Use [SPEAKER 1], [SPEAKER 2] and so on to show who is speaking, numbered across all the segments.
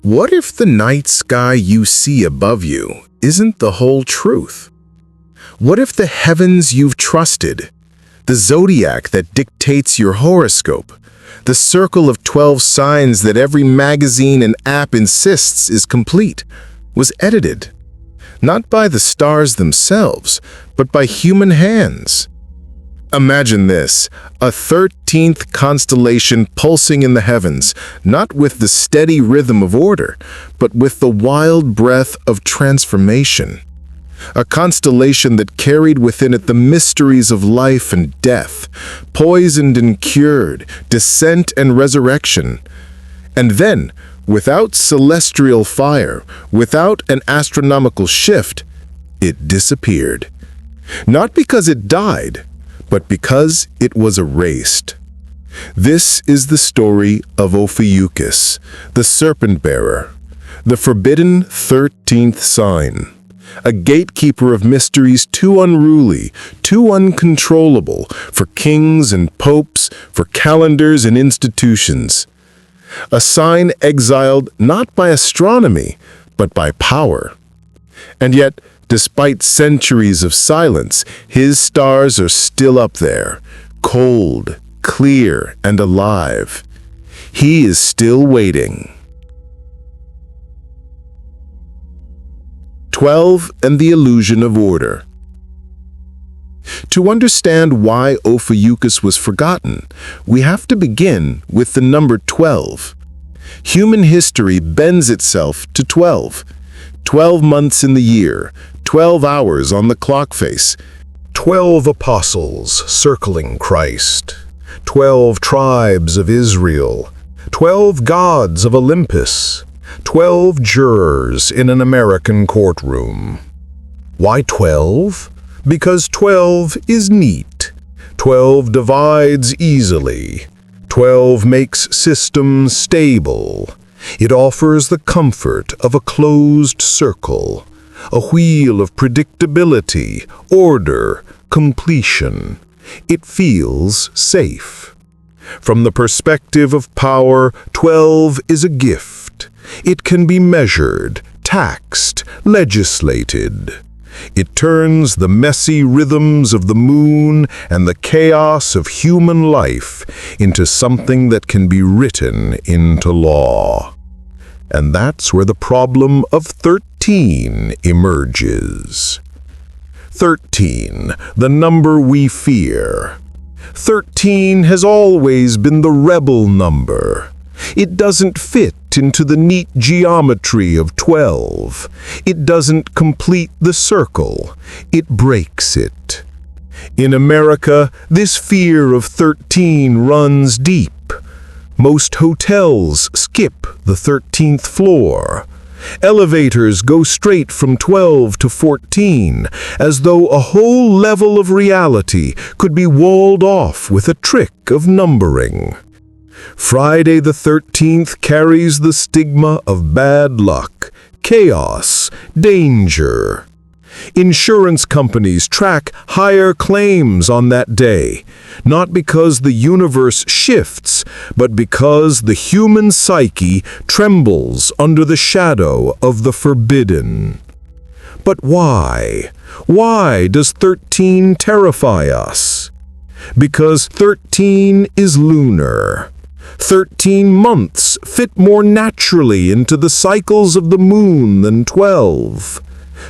[SPEAKER 1] What if the night sky you see above you isn't the whole truth? What if the heavens you've trusted, the zodiac that dictates your horoscope, the circle of 12 signs that every magazine and app insists is complete, was edited, not by the stars themselves, but by human hands? Imagine this, a 13th constellation pulsing in the heavens, not with the steady rhythm of order, but with the wild breath of transformation. A constellation that carried within it the mysteries of life and death, poisoned and cured, descent and resurrection. And then, without celestial fire, without an astronomical shift, it disappeared. Not because it died, but because it was erased. This is the story of Ophiuchus, the Serpent Bearer, the forbidden 13th sign, a gatekeeper of mysteries too unruly, too uncontrollable for kings and popes, for calendars and institutions. A sign exiled not by astronomy, but by power. And yet, despite centuries of silence, his stars are still up there, cold, clear, and alive. He is still waiting. 12 and the illusion of order. To understand why Ophiuchus was forgotten, we have to begin with the number 12. Human history bends itself to 12. 12 months in the year, 12 hours on the clock face, 12 apostles circling Christ, 12 tribes of Israel, 12 gods of Olympus, 12 jurors in an American courtroom. Why 12? Because 12 is neat. 12 divides easily. 12 makes systems stable. It offers the comfort of a closed circle, a wheel of predictability, order, completion. It feels safe. From the perspective of power, 12 is a gift. It can be measured, taxed, legislated. It turns the messy rhythms of the moon and the chaos of human life into something that can be written into law. And that's where the problem of 13 emerges. 13, the number we fear. 13 has always been the rebel number. It doesn't fit into the neat geometry of 12. It doesn't complete the circle. It breaks it. In America, this fear of 13 runs deep. Most hotels skip the 13th floor. Elevators go straight from 12 to 14, as though a whole level of reality could be walled off with a trick of numbering. Friday the 13th carries the stigma of bad luck, chaos, danger. Insurance companies track higher claims on that day, not because the universe shifts, but because the human psyche trembles under the shadow of the forbidden. But why? Why does 13 terrify us? Because 13 is lunar. 13 months fit more naturally into the cycles of the moon than 12.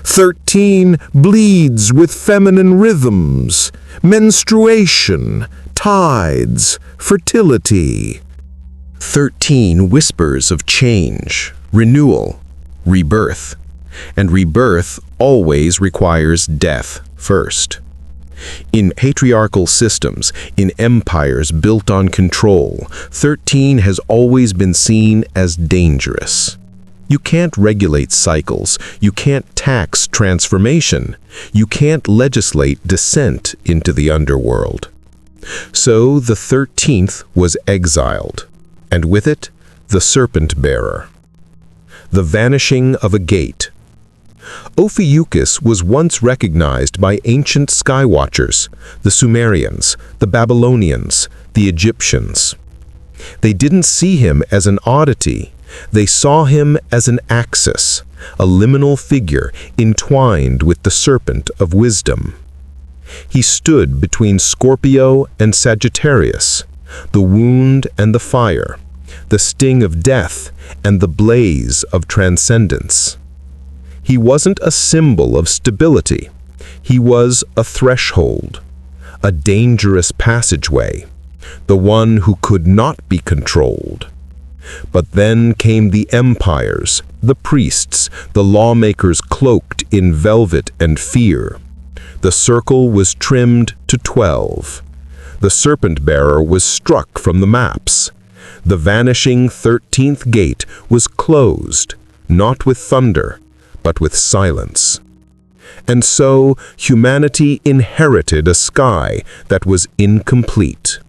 [SPEAKER 1] 13 bleeds with feminine rhythms, menstruation, tides, fertility. 13 whispers of change, renewal, rebirth. And rebirth always requires death first. In patriarchal systems, in empires built on control, 13 has always been seen as dangerous. You can't regulate cycles, you can't tax transformation, you can't legislate descent into the underworld. So the 13th was exiled, and with it, the Serpent Bearer. The vanishing of a gate. Ophiuchus was once recognized by ancient skywatchers, the Sumerians, the Babylonians, the Egyptians. They didn't see him as an oddity. They saw him as an axis, a liminal figure entwined with the serpent of wisdom. He stood between Scorpio and Sagittarius, the wound and the fire, the sting of death and the blaze of transcendence. He wasn't a symbol of stability. He was a threshold, a dangerous passageway, the one who could not be controlled. But then came the empires, the priests, the lawmakers cloaked in velvet and fear. The circle was trimmed to 12. The Serpent Bearer was struck from the maps. The vanishing 13th gate was closed, not with thunder, but with silence. And so humanity inherited a sky that was incomplete.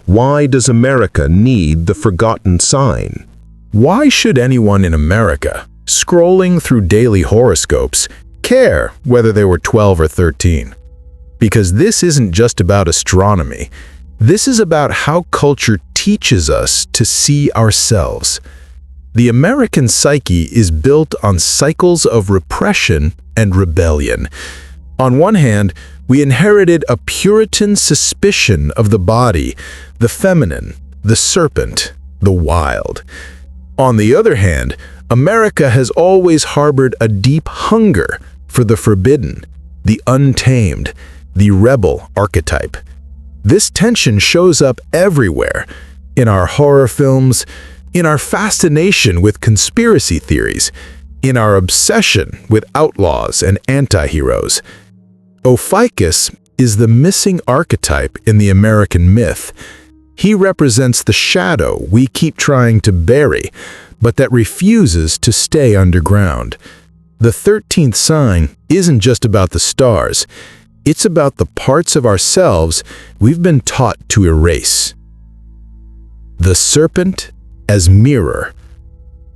[SPEAKER 1] Why does America need the forgotten sign?
[SPEAKER 2] Why should anyone in America, scrolling through daily horoscopes, care whether they were 12 or 13? Because this isn't just about astronomy. This is about how culture teaches us to see ourselves. The American psyche is built on cycles of repression and rebellion. On one hand, we inherited a Puritan suspicion of the body, the feminine, the serpent, the wild. On the other hand, America has always harbored a deep hunger for the forbidden, the untamed, the rebel archetype. This tension shows up everywhere, in our horror films, in our fascination with conspiracy theories, in our obsession with outlaws and anti-heroes. Ophiuchus is the missing archetype in the American myth. He represents the shadow we keep trying to bury, but that refuses to stay underground. The 13th sign isn't just about the stars. It's about the parts of ourselves we've been taught to erase. The serpent as mirror.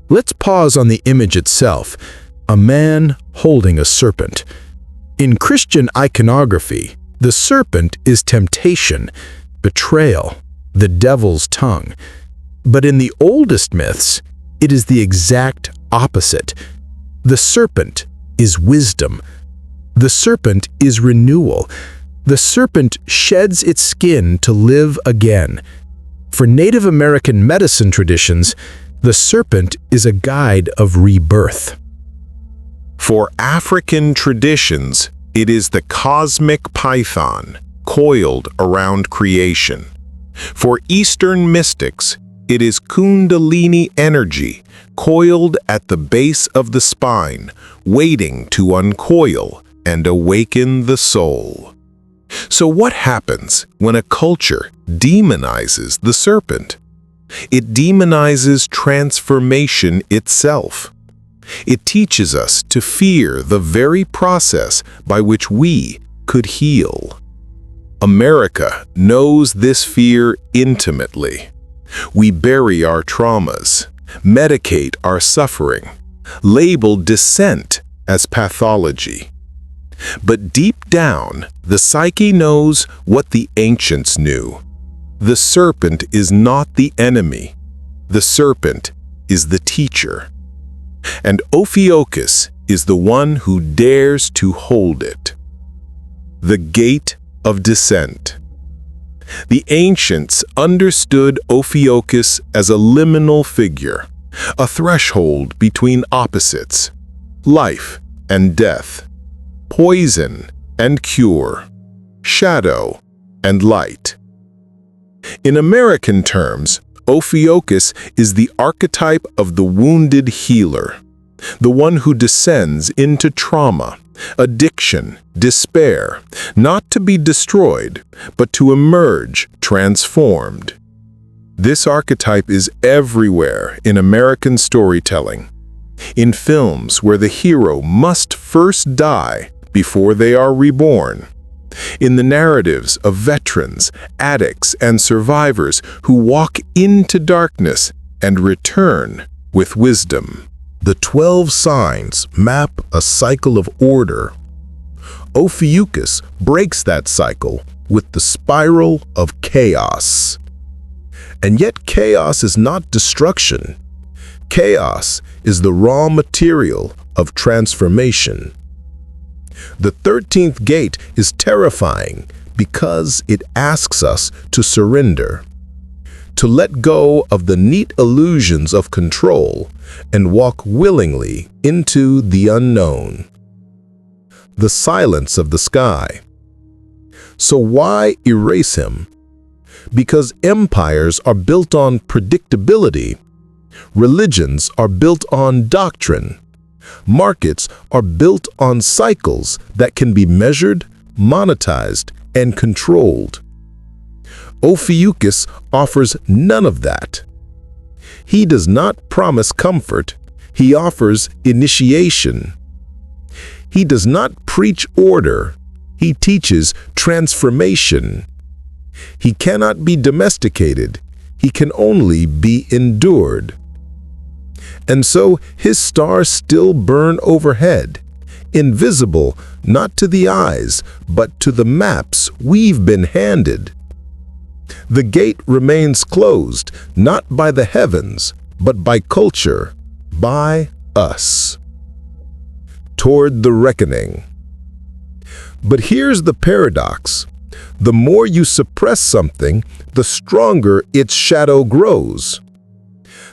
[SPEAKER 2] Let's pause on the image itself, a man holding a serpent. In Christian iconography, the serpent is temptation, betrayal, the devil's tongue. But in the oldest myths, it is the exact opposite. The serpent is wisdom. The serpent is renewal. The serpent sheds its skin to live again. For Native American medicine traditions, the serpent is a guide of rebirth.
[SPEAKER 1] For African traditions, it is the cosmic python, coiled around creation. For Eastern mystics, it is Kundalini energy, coiled at the base of the spine, waiting to uncoil and awaken the soul. So what happens when a culture demonizes the serpent? It demonizes transformation itself. It teaches us to fear the very process by which we could heal. America knows this fear intimately. We bury our traumas, medicate our suffering, label dissent as pathology. But deep down, the psyche knows what the ancients knew. The serpent is not the enemy. The serpent is the teacher. And Ophiuchus is the one who dares to hold it. The gate of descent. The ancients understood Ophiuchus as a liminal figure, a threshold between opposites, life and death, poison and cure, shadow and light. In American terms, Ophiuchus is the archetype of the wounded healer, the one who descends into trauma, addiction, despair, not to be destroyed, but to emerge transformed. This archetype is everywhere in American storytelling, in films where the hero must first die before they are reborn, in the narratives of veterans, addicts, and survivors who walk into darkness and return with wisdom. The 12 signs map a cycle of order. Ophiuchus breaks that cycle with the spiral of chaos. And yet chaos is not destruction. Chaos is the raw material of transformation. The 13th gate is terrifying because it asks us to surrender, to let go of the neat illusions of control and walk willingly into the unknown. The silence of the sky. So why erase him? Because empires are built on predictability. Religions are built on doctrine. Markets are built on cycles that can be measured, monetized, and controlled. Ophiuchus offers none of that. He does not promise comfort, he offers initiation. He does not preach order, he teaches transformation. He cannot be domesticated, he can only be endured. And so his stars still burn overhead, invisible not to the eyes, but to the maps we've been handed. The gate remains closed, not by the heavens, but by culture, by us. Toward the reckoning. But here's the paradox. The more you suppress something, the stronger its shadow grows.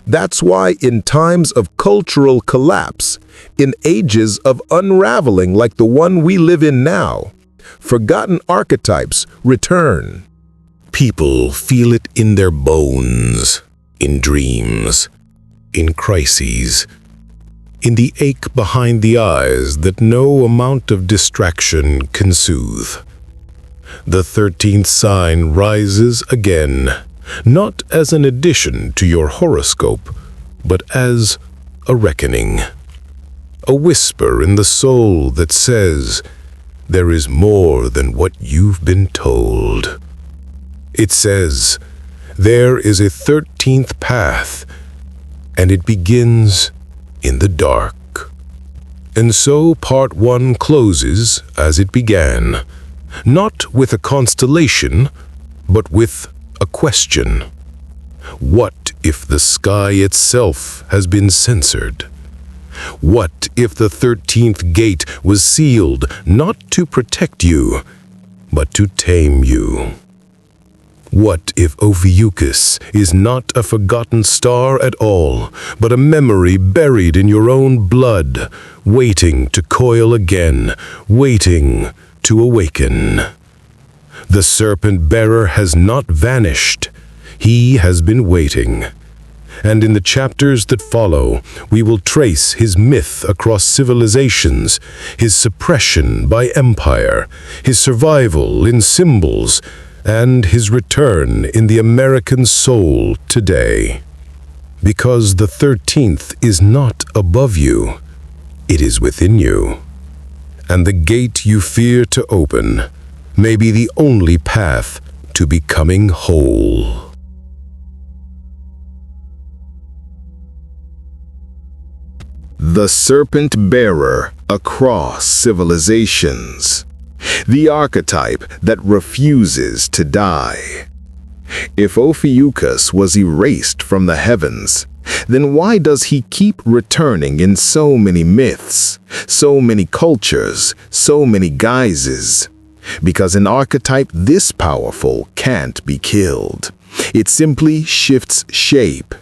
[SPEAKER 1] That's why in times of cultural collapse, in ages of unraveling like the one we live in now, forgotten archetypes return. People feel it in their bones, in dreams, in crises, in the ache behind the eyes that no amount of distraction can soothe. The 13th sign rises again, not as an addition to your horoscope, but as a reckoning. A whisper in the soul that says, there is more than what you've been told. It says, there is a 13th path, and it begins in the dark. And so part 1 closes as it began, not with a constellation, but with a question. What if the sky itself has been censored? What if the 13th gate was sealed not to protect you, but to tame you? What if Ophiuchus is not a forgotten star at all, but a memory buried in your own blood, waiting to coil again, waiting to awaken? The Serpent Bearer has not vanished. He has been waiting. And in the chapters that follow, we will trace his myth across civilizations, his suppression by empire, his survival in symbols, and his return in the American soul today. Because the 13th is not above you, it is within you. And the gate you fear to open may be the only path to becoming whole. The Serpent Bearer across civilizations. The archetype that refuses to die. If Ophiuchus was erased from the heavens, then why does he keep returning in so many myths, so many cultures, so many guises? Because an archetype this powerful can't be killed. It simply shifts shape.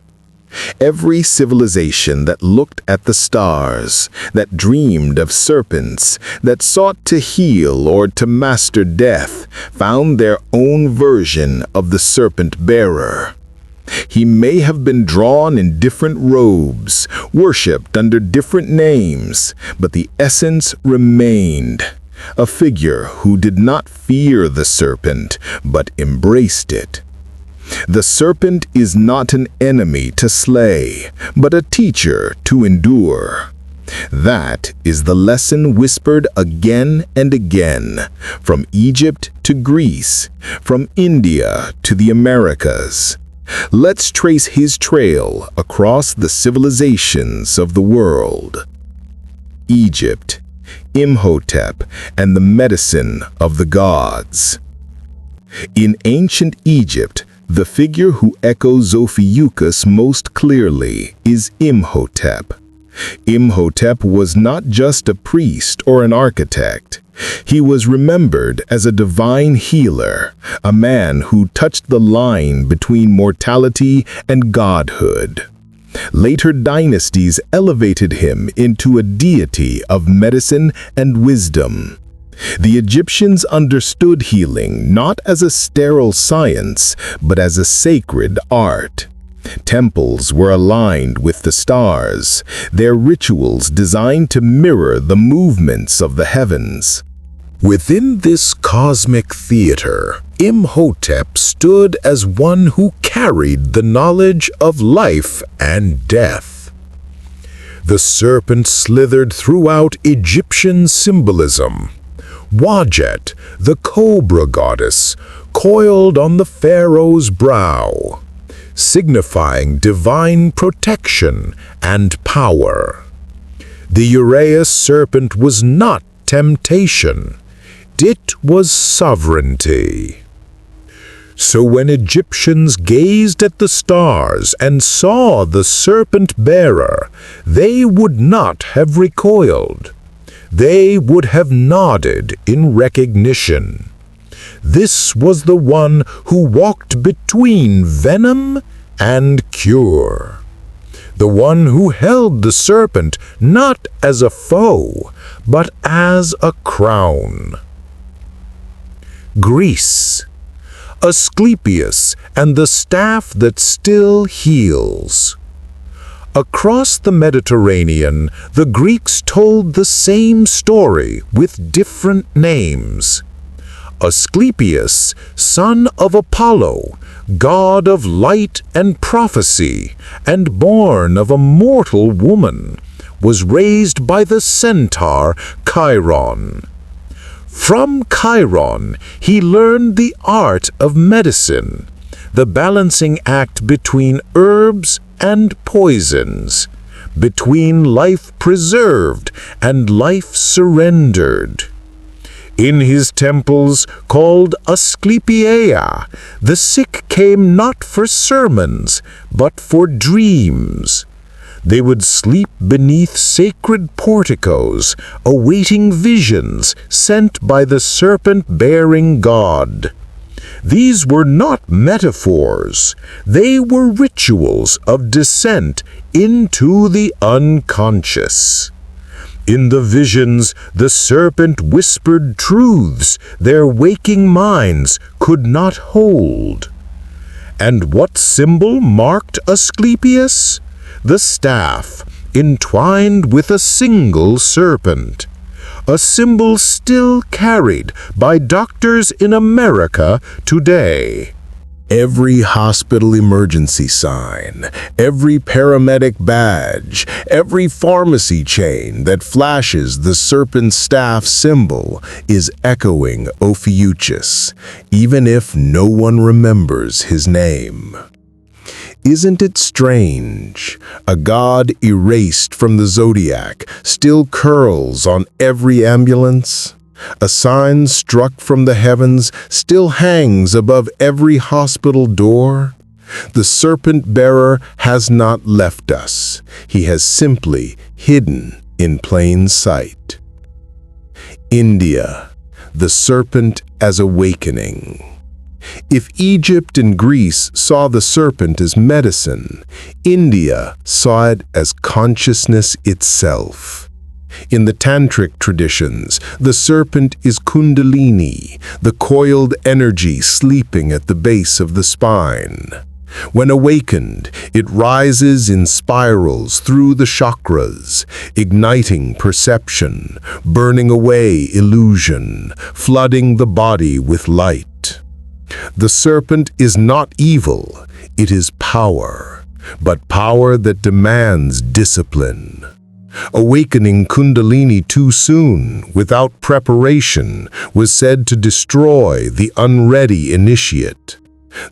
[SPEAKER 1] Every civilization that looked at the stars, that dreamed of serpents, that sought to heal or to master death, found their own version of the Serpent Bearer. He may have been drawn in different robes, worshipped under different names, but the essence remained. A figure who did not fear the serpent, but embraced it. The serpent is not an enemy to slay, but a teacher to endure. That is the lesson whispered again and again, from Egypt to Greece, from India to the Americas. Let's trace his trail across the civilizations of the world. Egypt, Imhotep, and the medicine of the gods. In ancient Egypt, The figure who echoes Ophiuchus most clearly is Imhotep. Imhotep was not just a priest or an architect. He was remembered as a divine healer, a man who touched the line between mortality and godhood. Later dynasties elevated him into a deity of medicine and wisdom. The Egyptians understood healing not as a sterile science, but as a sacred art. Temples were aligned with the stars, their rituals designed to mirror the movements of the heavens. Within this cosmic theater, Imhotep stood as one who carried the knowledge of life and death. The serpent slithered throughout Egyptian symbolism. Wadjet, the cobra goddess, coiled on the pharaoh's brow, signifying divine protection and power. The Uraeus serpent was not temptation. It was sovereignty. So when Egyptians gazed at the stars and saw the Serpent Bearer, they would not have recoiled. They would have nodded in recognition. This was the one who walked between venom and cure. The one who held the serpent not as a foe, but as a crown. Greece. Asclepius and the staff that still heals. Across the Mediterranean, the Greeks told the same story with different names. Asclepius, son of Apollo, god of light and prophecy, and born of a mortal woman, was raised by the centaur Chiron. From Chiron, he learned the art of medicine, the balancing act between herbs and poisons, between life preserved and life surrendered. In his temples, called Asclepiaea, the sick came not for sermons, but for dreams. They would sleep beneath sacred porticos, awaiting visions sent by the serpent-bearing god. These were not metaphors. They were rituals of descent into the unconscious. In the visions, the serpent whispered truths their waking minds could not hold. And what symbol marked Asclepius? The staff, entwined with a single serpent. A symbol still carried by doctors in America today. Every hospital emergency sign, every paramedic badge, every pharmacy chain that flashes the serpent staff symbol is echoing Ophiuchus, even if no one remembers his name. Isn't it strange? A god erased from the zodiac still curls on every ambulance. A sign struck from the heavens still hangs above every hospital door. The Serpent Bearer has not left us. He has simply hidden in plain sight. India, the serpent as awakening. If Egypt and Greece saw the serpent as medicine, India saw it as consciousness itself. In the tantric traditions, the serpent is kundalini, the coiled energy sleeping at the base of the spine. When awakened, it rises in spirals through the chakras, igniting perception, burning away illusion, flooding the body with light. The serpent is not evil, it is power, but power that demands discipline. Awakening Kundalini too soon, without preparation, was said to destroy the unready initiate.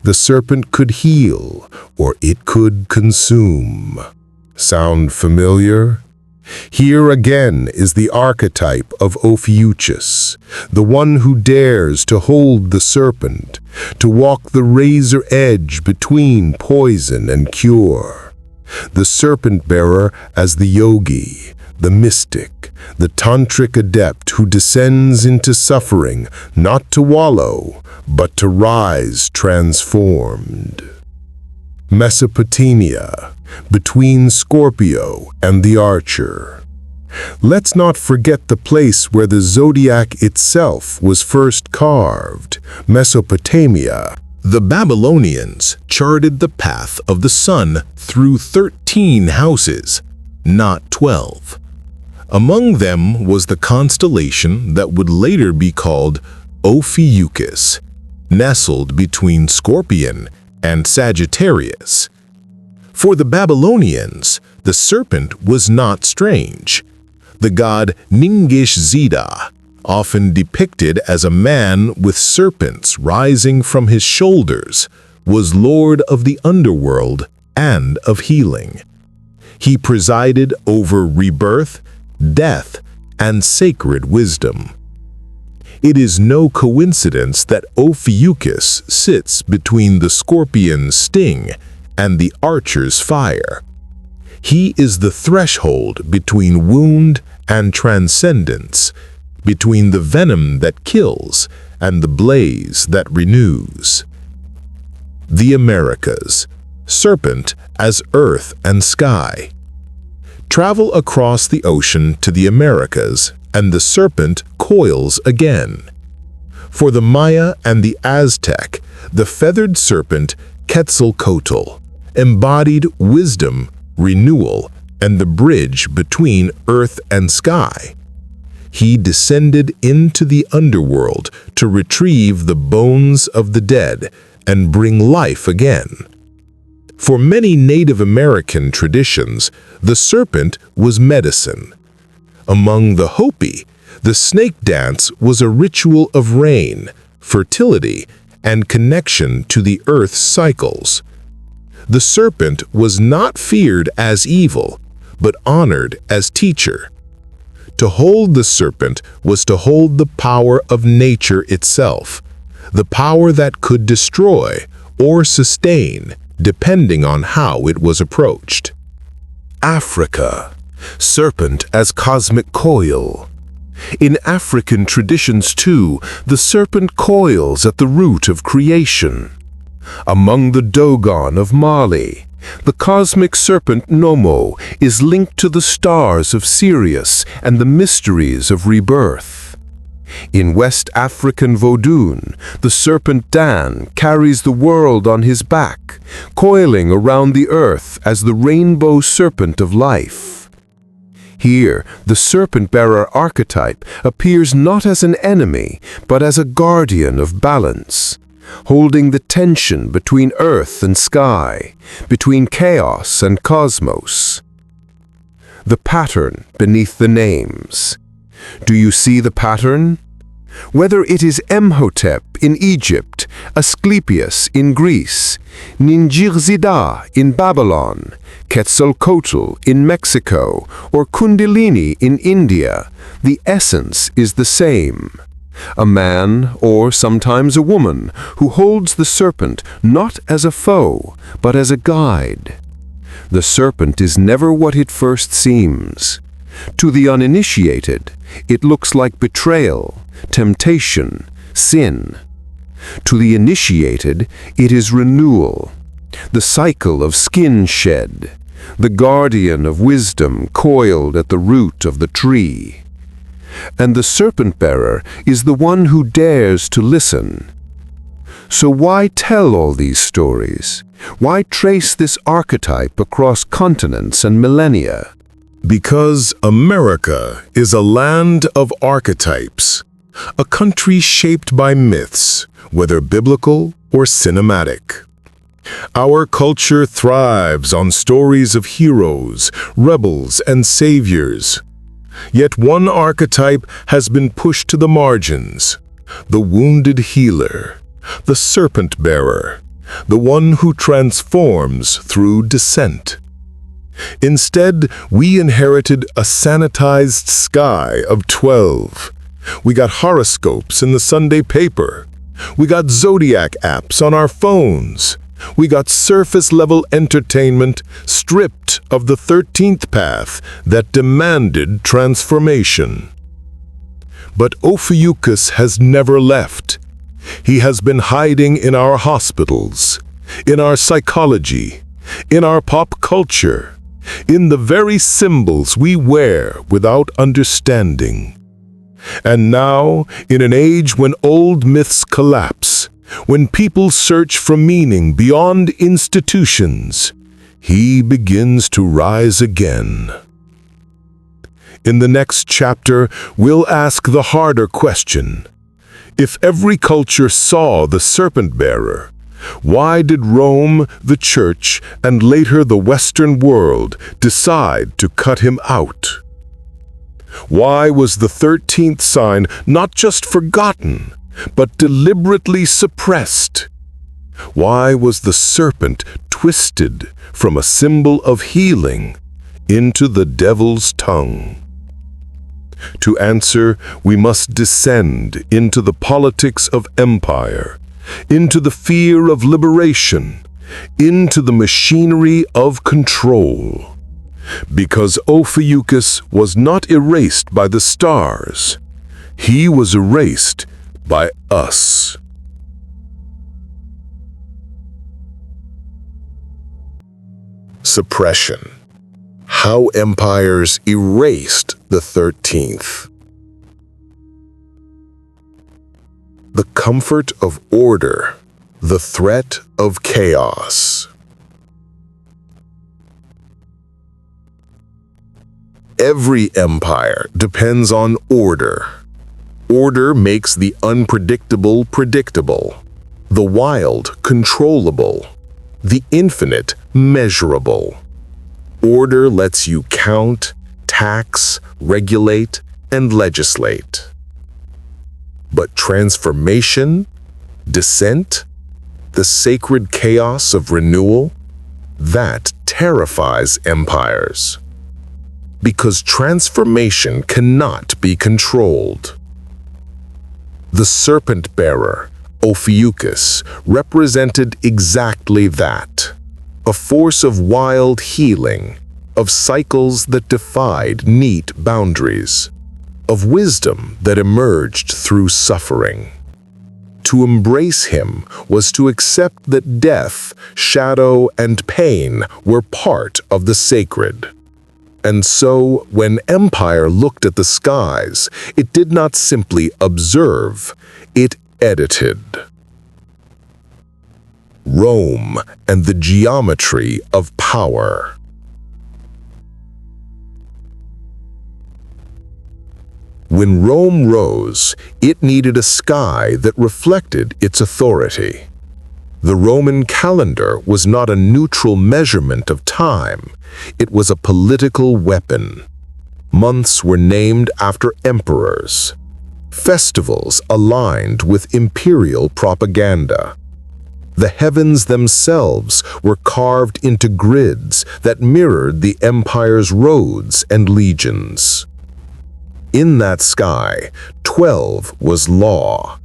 [SPEAKER 1] The serpent could heal, or it could consume. Sound familiar? Here again is the archetype of Ophiuchus, the one who dares to hold the serpent, to walk the razor edge between poison and cure. The Serpent Bearer as the yogi, the mystic, the tantric adept who descends into suffering not to wallow, but to rise transformed. Mesopotamia, between Scorpio and the Archer. Let's not forget the place where the zodiac itself was first carved, Mesopotamia.
[SPEAKER 2] The Babylonians charted the path of the sun through 13 houses, not 12. Among them was the constellation that would later be called Ophiuchus, nestled between Scorpion and Sagittarius. For the Babylonians, the serpent was not strange. The god Ningish-Zida, often depicted as a man with serpents rising from his shoulders, was lord of the underworld and of healing. He presided over rebirth, death, and sacred wisdom. It is no coincidence that Ophiuchus sits between the scorpion's sting and the archer's fire. He is the threshold between wound and transcendence, between the venom that kills and the blaze that renews. The Americas, serpent as earth and sky. Travel across the ocean to the Americas, and the serpent coils again. For the Maya and the Aztec, the feathered serpent Quetzalcoatl embodied wisdom, renewal, and the bridge between earth and sky. He descended into the underworld to retrieve the bones of the dead and bring life again. For many Native American traditions, the serpent was medicine. Among the Hopi, the snake dance was a ritual of rain, fertility, and connection to the earth's cycles. The serpent was not feared as evil, but honored as teacher. To hold the serpent was to hold the power of nature itself, the power that could destroy or sustain, depending on how it was approached. Africa, serpent as cosmic coil. In African traditions too, the serpent coils at the root of creation. Among the Dogon of Mali, the cosmic serpent Nomo is linked to the stars of Sirius and the mysteries of rebirth. In West African Vodun, the serpent Dan carries the world on his back, coiling around the earth as the rainbow serpent of life. Here, the Serpent Bearer archetype appears not as an enemy, but as a guardian of balance, holding the tension between earth and sky, between chaos and cosmos. The pattern beneath the names. Do you see the pattern? Whether it is Imhotep in Egypt, Asclepius in Greece, Ningirzida in Babylon, Quetzalcoatl in Mexico, or Kundalini in India, the essence is the same. A man, or sometimes a woman, who holds the serpent not as a foe, but as a guide. The serpent is never what it first seems. To the uninitiated, it looks like betrayal, temptation, sin. To the initiated, it is renewal, the cycle of skin shed, the guardian of wisdom coiled at the root of the tree. And the Serpent Bearer is the one who dares to listen. So why tell all these stories? Why trace this archetype across continents and millennia?
[SPEAKER 1] Because America is a land of archetypes, a country shaped by myths, whether biblical or cinematic. Our culture thrives on stories of heroes, rebels, and saviors. Yet one archetype has been pushed to the margins: the wounded healer, the Serpent Bearer, the one who transforms through descent. Instead, we inherited a sanitized sky of 12. We got horoscopes in the Sunday paper. We got Zodiac apps on our phones. We got surface-level entertainment stripped of the 13th path that demanded transformation. But Ophiuchus has never left. He has been hiding in our hospitals, in our psychology, in our pop culture, in the very symbols we wear without understanding. And now, in an age when old myths collapse, when people search for meaning beyond institutions, he begins to rise again. In the next chapter, we'll ask the harder question. If every culture saw the Serpent Bearer, why did Rome, the Church, and later the Western world decide to cut him out? Why was the 13th sign not just forgotten, but deliberately suppressed? Why was the serpent twisted from a symbol of healing into the devil's tongue? To answer, we must descend into the politics of empire, into the fear of liberation, into the machinery of control. Because Ophiuchus was not erased by the stars, he was erased by us. Suppression. How empires erased the 13th. The comfort of order, the threat of chaos. Every empire depends on order. Order makes the unpredictable predictable, the wild controllable, the infinite measurable. Order lets you count, tax, regulate, and legislate. But transformation, descent, the sacred chaos of renewal, that terrifies empires. Because transformation cannot be controlled. The Serpent Bearer, Ophiuchus, represented exactly that. A force of wild healing, of cycles that defied neat boundaries, of wisdom that emerged through suffering. To embrace him was to accept that death, shadow, and pain were part of the sacred. And so, when empire looked at the skies, it did not simply observe, it edited. Rome and the geometry of power. When Rome rose, it needed a sky that reflected its authority. The Roman calendar was not a neutral measurement of time, it was a political weapon. Months were named after emperors. Festivals aligned with imperial propaganda. The heavens themselves were carved into grids that mirrored the empire's roads and legions. In that sky, 12 was law.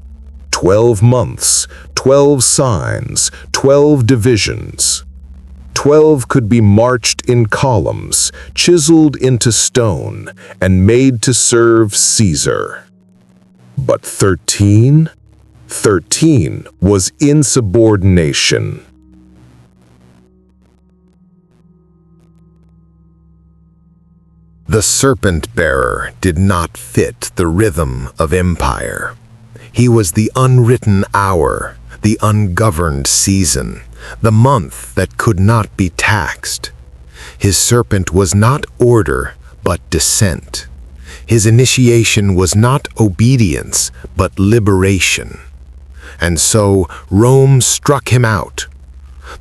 [SPEAKER 1] 12 months, 12 signs, 12 divisions. 12 could be marched in columns, chiseled into stone, and made to serve Caesar. But 13? 13 was insubordination. The Serpent Bearer did not fit the rhythm of empire. He was the unwritten hour, the ungoverned season, the month that could not be taxed. His serpent was not order, but descent. His initiation was not obedience, but liberation. And so Rome struck him out.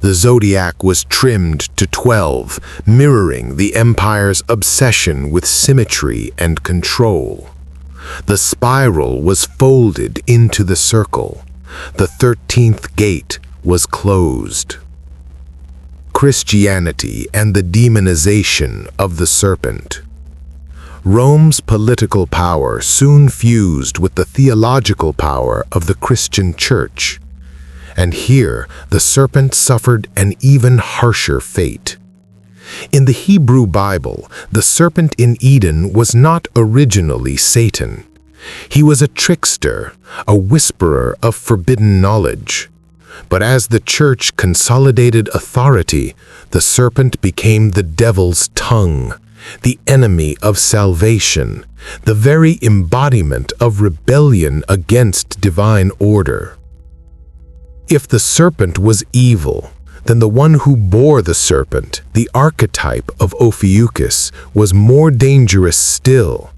[SPEAKER 1] The zodiac was trimmed to 12, mirroring the empire's obsession with symmetry and control. The spiral was folded into the circle. The 13th gate was closed.
[SPEAKER 2] Christianity and the demonization of the serpent. Rome's political power soon fused with the theological power of the Christian Church. And here, the serpent suffered an even harsher fate. In the Hebrew Bible, the serpent in Eden was not originally Satan. He was a trickster, a whisperer of forbidden knowledge. But as the church consolidated authority, the serpent became the devil's tongue, the enemy of salvation, the very embodiment of rebellion against divine order. If the serpent was evil, then the one who bore the serpent, the archetype of Ophiuchus, was more dangerous still.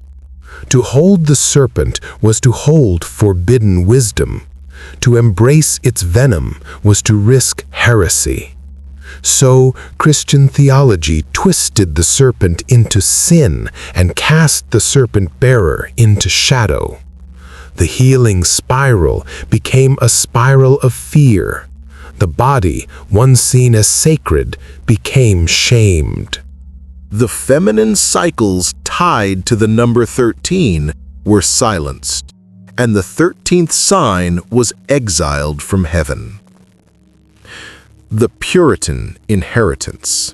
[SPEAKER 2] To hold the serpent was to hold forbidden wisdom. To embrace its venom was to risk heresy. So, Christian theology twisted the serpent into sin and cast the serpent bearer into shadow. The healing spiral became a spiral of fear. The body, once seen as sacred, became shamed.
[SPEAKER 1] The feminine cycles tied to the number 13 were silenced, and the 13th sign was exiled from heaven. The Puritan inheritance.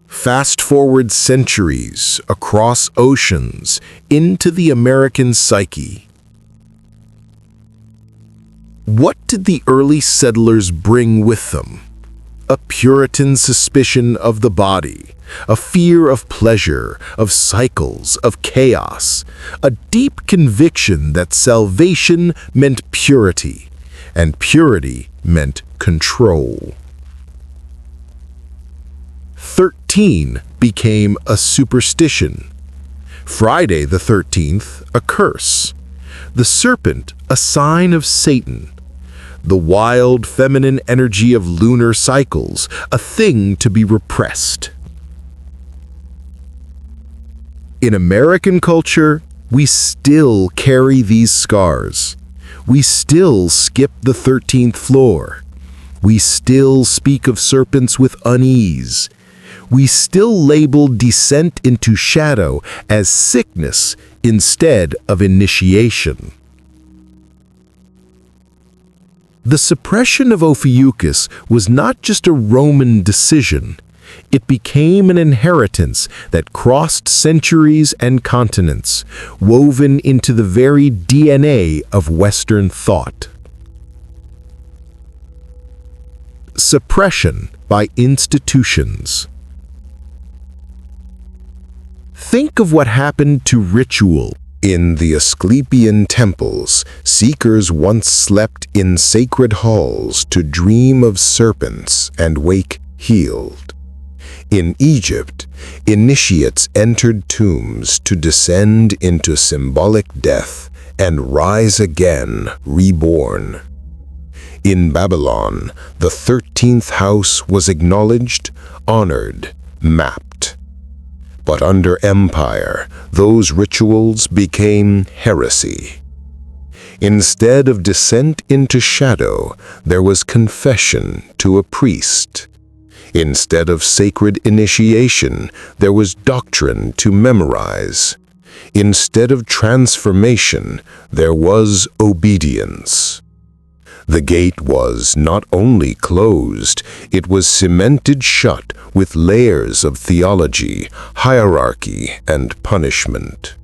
[SPEAKER 1] Fast forward centuries across oceans into the American psyche. What did the early settlers bring with them? A Puritan suspicion of the body, a fear of pleasure, of cycles, of chaos, a deep conviction that salvation meant purity, and purity meant control. 13 became a superstition. Friday the 13th, a curse. The serpent, a sign of Satan. The wild feminine energy of lunar cycles, a thing to be repressed. In American culture, we still carry these scars. We still skip the 13th floor. We still speak of serpents with unease. We still label descent into shadow as sickness instead of initiation. The suppression of Ophiuchus was not just a Roman decision. It became an inheritance that crossed centuries and continents, woven into the very DNA of Western thought. Suppression by institutions. Think of what happened to ritual. In the Asclepian temples, seekers once slept in sacred halls to dream of serpents and wake healed. In Egypt, initiates entered tombs to descend into symbolic death and rise again, reborn. In Babylon, the 13th house was acknowledged, honored, mapped. But under empire, those rituals became heresy. Instead of descent into shadow, there was confession to a priest. Instead of sacred initiation, there was doctrine to memorize. Instead of transformation, there was obedience. The gate was not only closed, it was cemented shut with layers of theology, hierarchy, and punishment.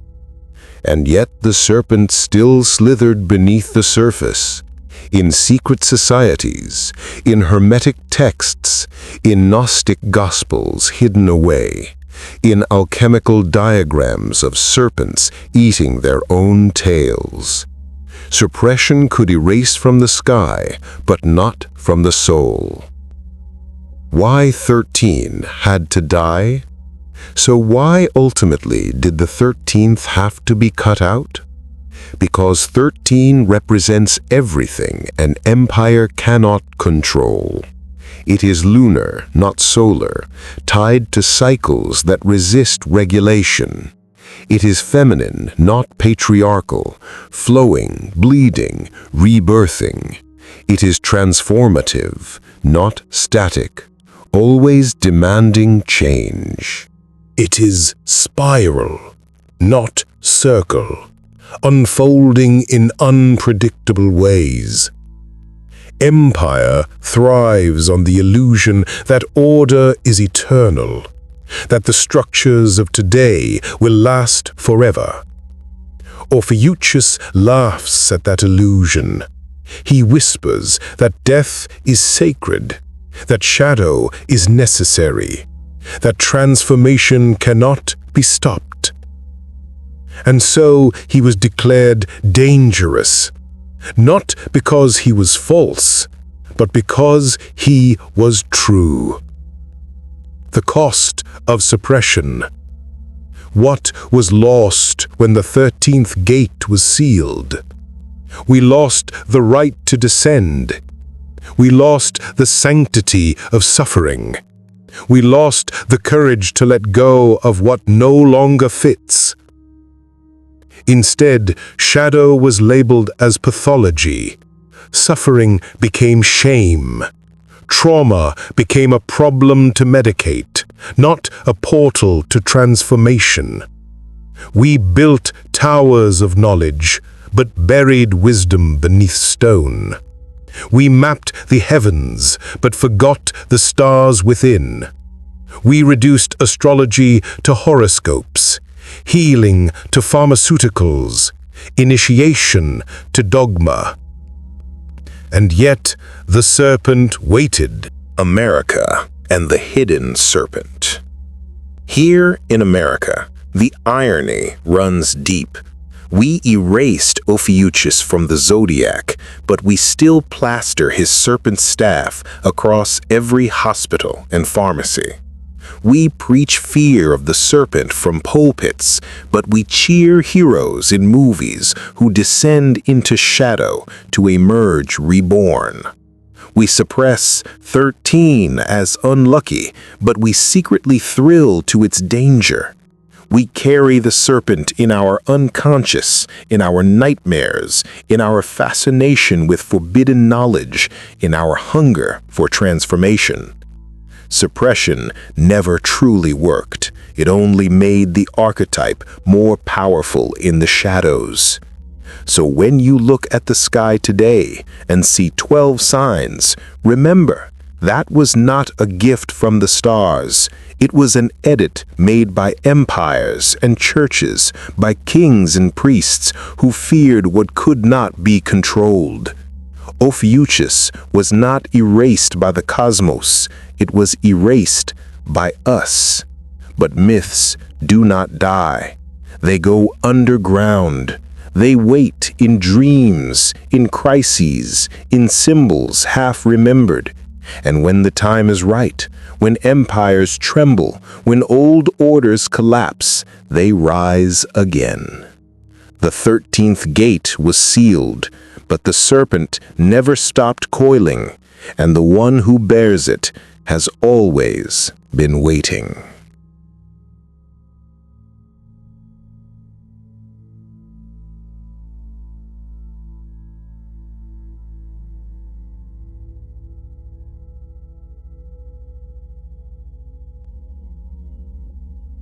[SPEAKER 1] And yet the serpent still slithered beneath the surface, in secret societies, in hermetic texts, in Gnostic gospels hidden away, in alchemical diagrams of serpents eating their own tails. Suppression could erase from the sky, but not from the soul. Why 13 had to die? So why ultimately did the 13th have to be cut out? Because 13 represents everything an empire cannot control. It is lunar, not solar, tied to cycles that resist regulation. It is feminine, not patriarchal, flowing, bleeding, rebirthing. It is transformative, not static, always demanding change. It is spiral, not circle, unfolding in unpredictable ways. Empire thrives on the illusion that order is eternal, that the structures of today will last forever. Ophiuchus laughs at that illusion. He whispers that death is sacred, that shadow is necessary, that transformation cannot be stopped. And so he was declared dangerous, not because he was false, but because he was true. The cost of suppression. What was lost when the 13th gate was sealed? We lost the right to descend. We lost the sanctity of suffering. We lost the courage to let go of what no longer fits. Instead, shadow was labeled as pathology. Suffering became shame. Trauma became a problem to medicate, not a portal to transformation. We built towers of knowledge, but buried wisdom beneath stone. We mapped the heavens, but forgot the stars within. We reduced astrology to horoscopes, healing to pharmaceuticals, initiation to dogma. And yet, the serpent waited. America and the hidden serpent. Here in America, the irony runs deep. We erased Ophiuchus from the Zodiac, but we still plaster his serpent staff across every hospital and pharmacy. We preach fear of the serpent from pulpits, but we cheer heroes in movies who descend into shadow to emerge reborn. We suppress 13 as unlucky, but we secretly thrill to its danger. We carry the serpent in our unconscious, in our nightmares, in our fascination with forbidden knowledge, in our hunger for transformation. Suppression never truly worked. It only made the archetype more powerful in the shadows. So when you look at the sky today and see 12 signs, remember, that was not a gift from the stars. It was an edit made by empires and churches, by kings and priests who feared what could not be controlled. Ophiuchus was not erased by the cosmos, it was erased by us. But myths do not die. They go underground. They wait in dreams, in crises, in symbols half-remembered. And when the time is right, when empires tremble, when old orders collapse, they rise again. The 13th gate was sealed, but the serpent never stopped coiling, and the one who bears it has always been waiting.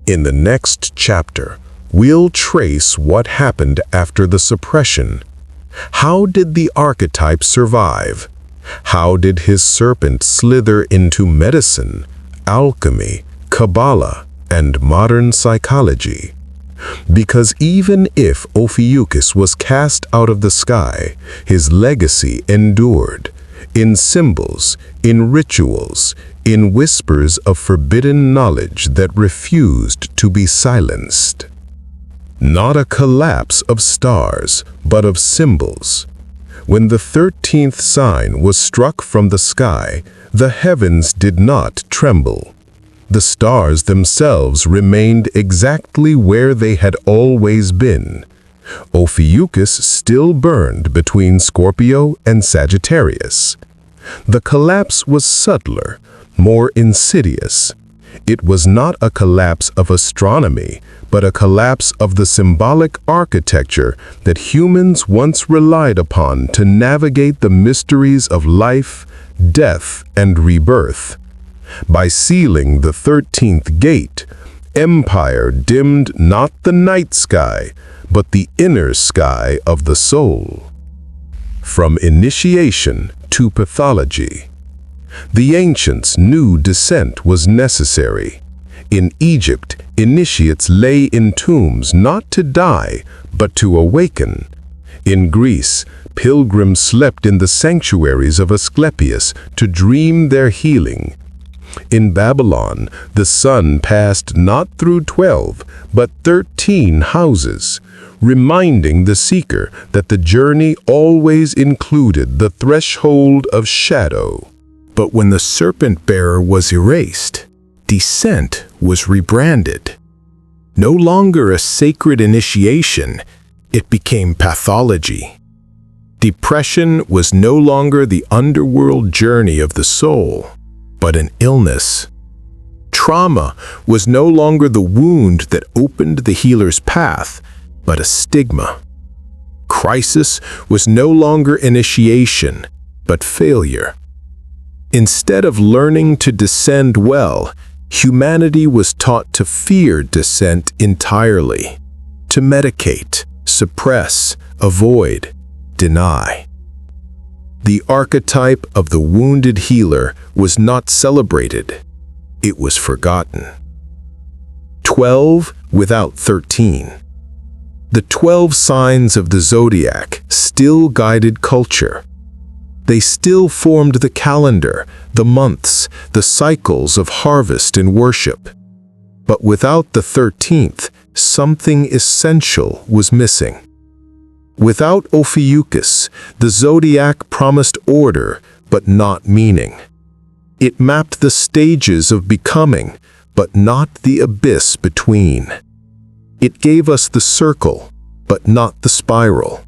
[SPEAKER 3] In the next chapter, we'll trace what happened after the suppression. How did the archetype survive? How did his serpent slither into medicine, alchemy, Kabbalah, and modern psychology? Because even if Ophiuchus was cast out of the sky, his legacy endured. In symbols, in rituals, in whispers of forbidden knowledge that refused to be silenced. Not a collapse of stars, but of symbols. When the 13th sign was struck from the sky, the heavens did not tremble. The stars themselves remained exactly where they had always been. Ophiuchus still burned between Scorpio and Sagittarius. The collapse was subtler, more insidious. It was not a collapse of astronomy, but a collapse of the symbolic architecture that humans once relied upon to navigate the mysteries of life, death, and rebirth. By sealing the 13th gate, empire dimmed not the night sky, but the inner sky of the soul. From initiation to pathology. The ancients knew descent was necessary. In Egypt, initiates lay in tombs not to die, but to awaken. In Greece, pilgrims slept in the sanctuaries of Asclepius to dream their healing. In Babylon, the sun passed not through 12, but 13 houses, reminding the seeker that the journey always included the threshold of shadow.
[SPEAKER 2] But when the Serpent Bearer was erased, descent was rebranded. No longer a sacred initiation, it became pathology. Depression was no longer the underworld journey of the soul, but an illness. Trauma was no longer the wound that opened the healer's path, but a stigma. Crisis was no longer initiation, but failure. Instead of learning to descend well, humanity was taught to fear descent entirely, to medicate, suppress, avoid, deny. The archetype of the wounded healer was not celebrated, it was forgotten. 12 without 13. The 12 signs of the zodiac still guided culture. They still formed the calendar, the months, the cycles of harvest and worship. But without the 13th, something essential was missing. Without Ophiuchus, the zodiac promised order, but not meaning. It mapped the stages of becoming, but not the abyss between. It gave us the circle, but not the spiral.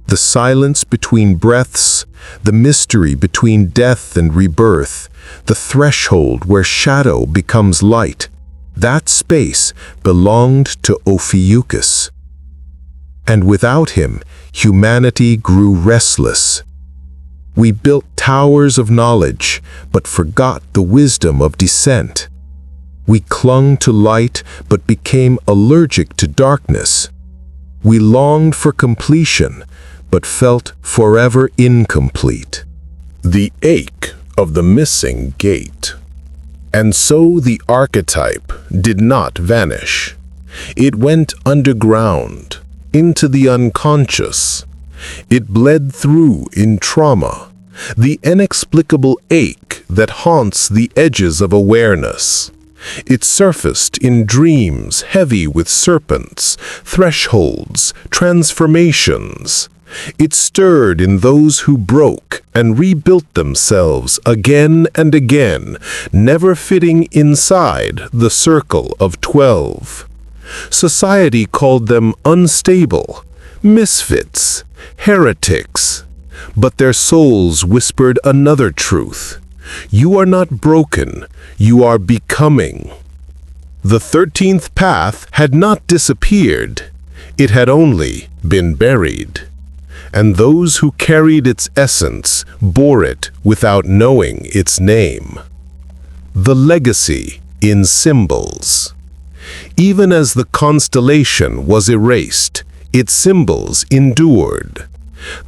[SPEAKER 2] The silence between breaths, the mystery between death and rebirth, the threshold where shadow becomes light. That space belonged to Ophiuchus. And without him, humanity grew restless. We built towers of knowledge, but forgot the wisdom of descent. We clung to light, but became allergic to darkness. We longed for completion, but felt forever incomplete. The ache of the missing gate. And so the archetype did not vanish. It went underground, into the unconscious. It bled through in trauma, the inexplicable ache that haunts the edges of awareness. It surfaced in dreams heavy with serpents, thresholds, transformations. It stirred in those who broke and rebuilt themselves again and again, never fitting inside the circle of 12. Society called them unstable, misfits, heretics. But their souls whispered another truth. You are not broken, you are becoming. The 13th path had not disappeared, it had only been buried. And those who carried its essence bore it without knowing its name. The legacy in symbols. Even as the constellation was erased, its symbols endured.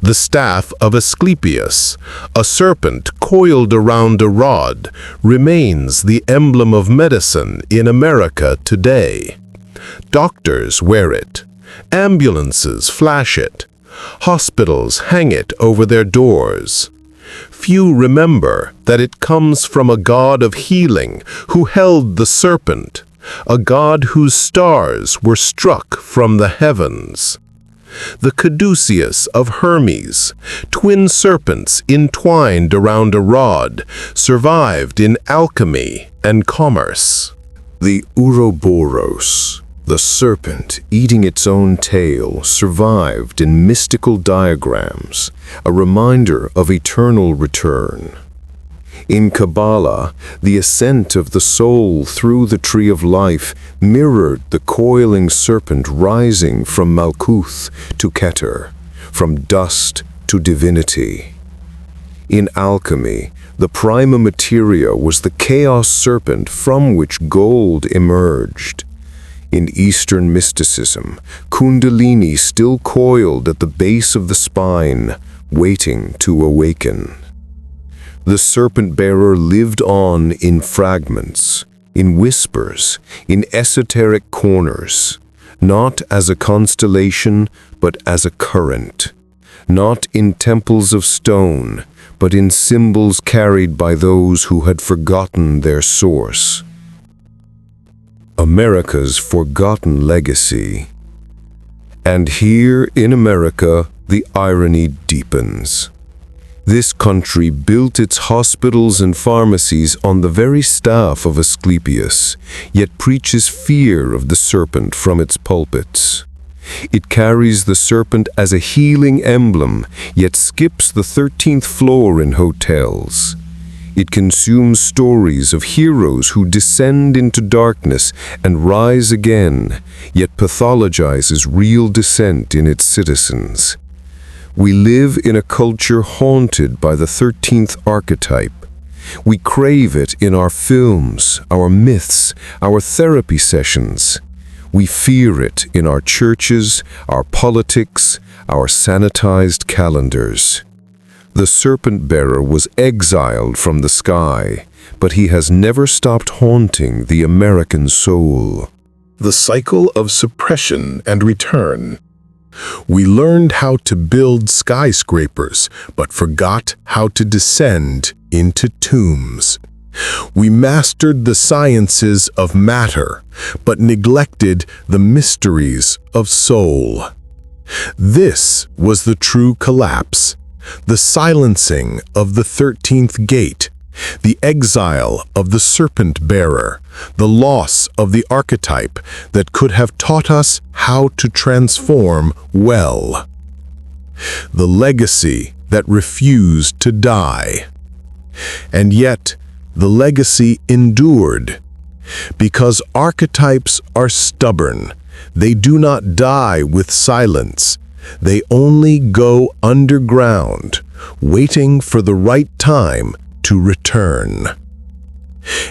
[SPEAKER 2] The staff of Asclepius, a serpent coiled around a rod, remains the emblem of medicine in America today. Doctors wear it. Ambulances flash it. Hospitals hang it over their doors. Few remember that it comes from a god of healing who held the serpent, a god whose stars were struck from the heavens. The caduceus of Hermes, twin serpents entwined around a rod, survived in alchemy and commerce. The Ouroboros, the serpent eating its own tail, survived in mystical diagrams, a reminder of eternal return.
[SPEAKER 1] In Kabbalah, the ascent of the soul through the tree of life mirrored the coiling serpent rising from Malkuth to Keter, from dust to divinity. In alchemy, the prima materia was the chaos serpent from which gold emerged. In Eastern mysticism, Kundalini still coiled at the base of the spine, waiting to awaken. The Serpent Bearer lived on in fragments, in whispers, in esoteric corners, not as a constellation, but as a current, not in temples of stone, but in symbols carried by those who had forgotten their source. America's forgotten legacy. And here in America, the irony deepens. This country built its hospitals and pharmacies on the very staff of Asclepius, yet preaches fear of the serpent from its pulpits. It carries the serpent as a healing emblem, yet skips the 13th floor in hotels. It consumes stories of heroes who descend into darkness and rise again, yet pathologizes real descent in its citizens. We live in a culture haunted by the 13th archetype. We crave it in our films, our myths, our therapy sessions. We fear it in our churches, our politics, our sanitized calendars. The Serpent Bearer was exiled from the sky, but he has never stopped haunting the American soul.
[SPEAKER 2] The cycle of suppression and return. We learned how to build skyscrapers, but forgot how to descend into tombs. We mastered the sciences of matter, but neglected the mysteries of soul. This was the true collapse, the silencing of the 13th gate, the exile of the Serpent Bearer, the loss of the archetype that could have taught us how to transform well. The legacy that refused to die. And yet, the legacy endured. Because archetypes are stubborn, they do not die with silence. They only go underground, waiting for the right time to return.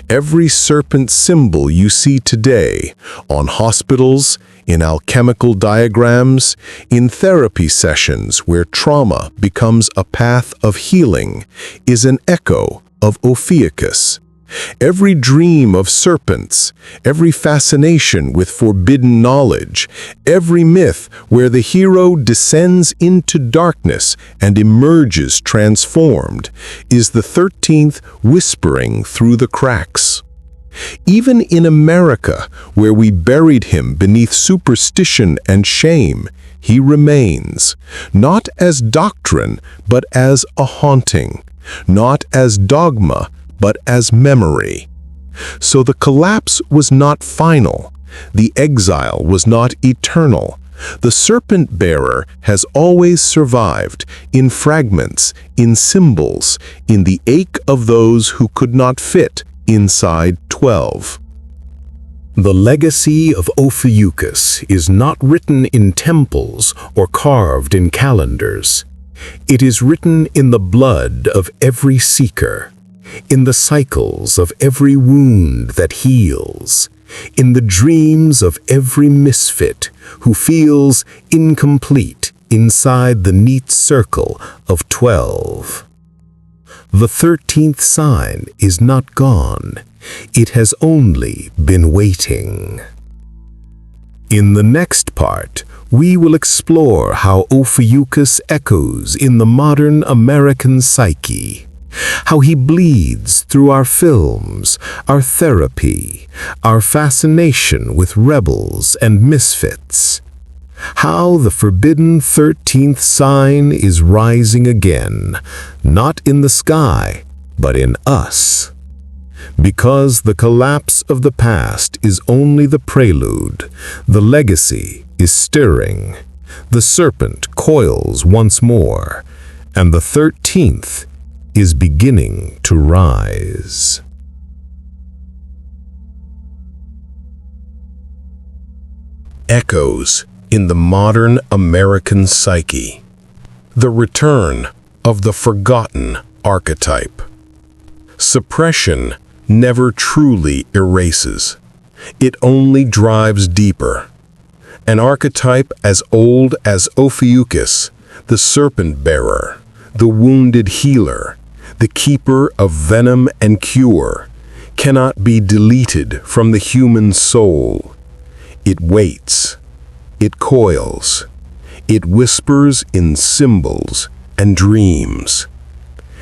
[SPEAKER 2] Every serpent symbol you see today on hospitals, in alchemical diagrams, in therapy sessions where trauma becomes a path of healing, is an echo of Ophiuchus. Every dream of serpents, every fascination with forbidden knowledge, every myth where the hero descends into darkness and emerges transformed, is the 13th whispering through the cracks. Even in America, where we buried him beneath superstition and shame, he remains, not as doctrine, but as a haunting, not as dogma, but as memory. So the collapse was not final. The exile was not eternal. The Serpent Bearer has always survived, in fragments, in symbols, in the ache of those who could not fit inside 12. The legacy of Ophiuchus is not written in temples or carved in calendars. It is written in the blood of every seeker, in the cycles of every wound that heals, in the dreams of every misfit who feels incomplete inside the neat circle of 12. The 13th sign is not gone. It has only been waiting. In the next part, we will explore how Ophiuchus echoes in the modern American psyche, how he bleeds through our films, our therapy, our fascination with rebels and misfits, how the forbidden 13th sign is rising again, not in the sky, but in us. Because the collapse of the past is only the prelude, the legacy is stirring, the serpent coils once more, and the 13th
[SPEAKER 3] is beginning to rise. Echoes in the modern American psyche. The return of the forgotten archetype. Suppression never truly erases. It only drives deeper. An archetype as old as Ophiuchus, the Serpent Bearer, the wounded healer, the keeper of venom and cure, cannot be deleted from the human soul. It waits. It coils. It whispers in symbols and dreams.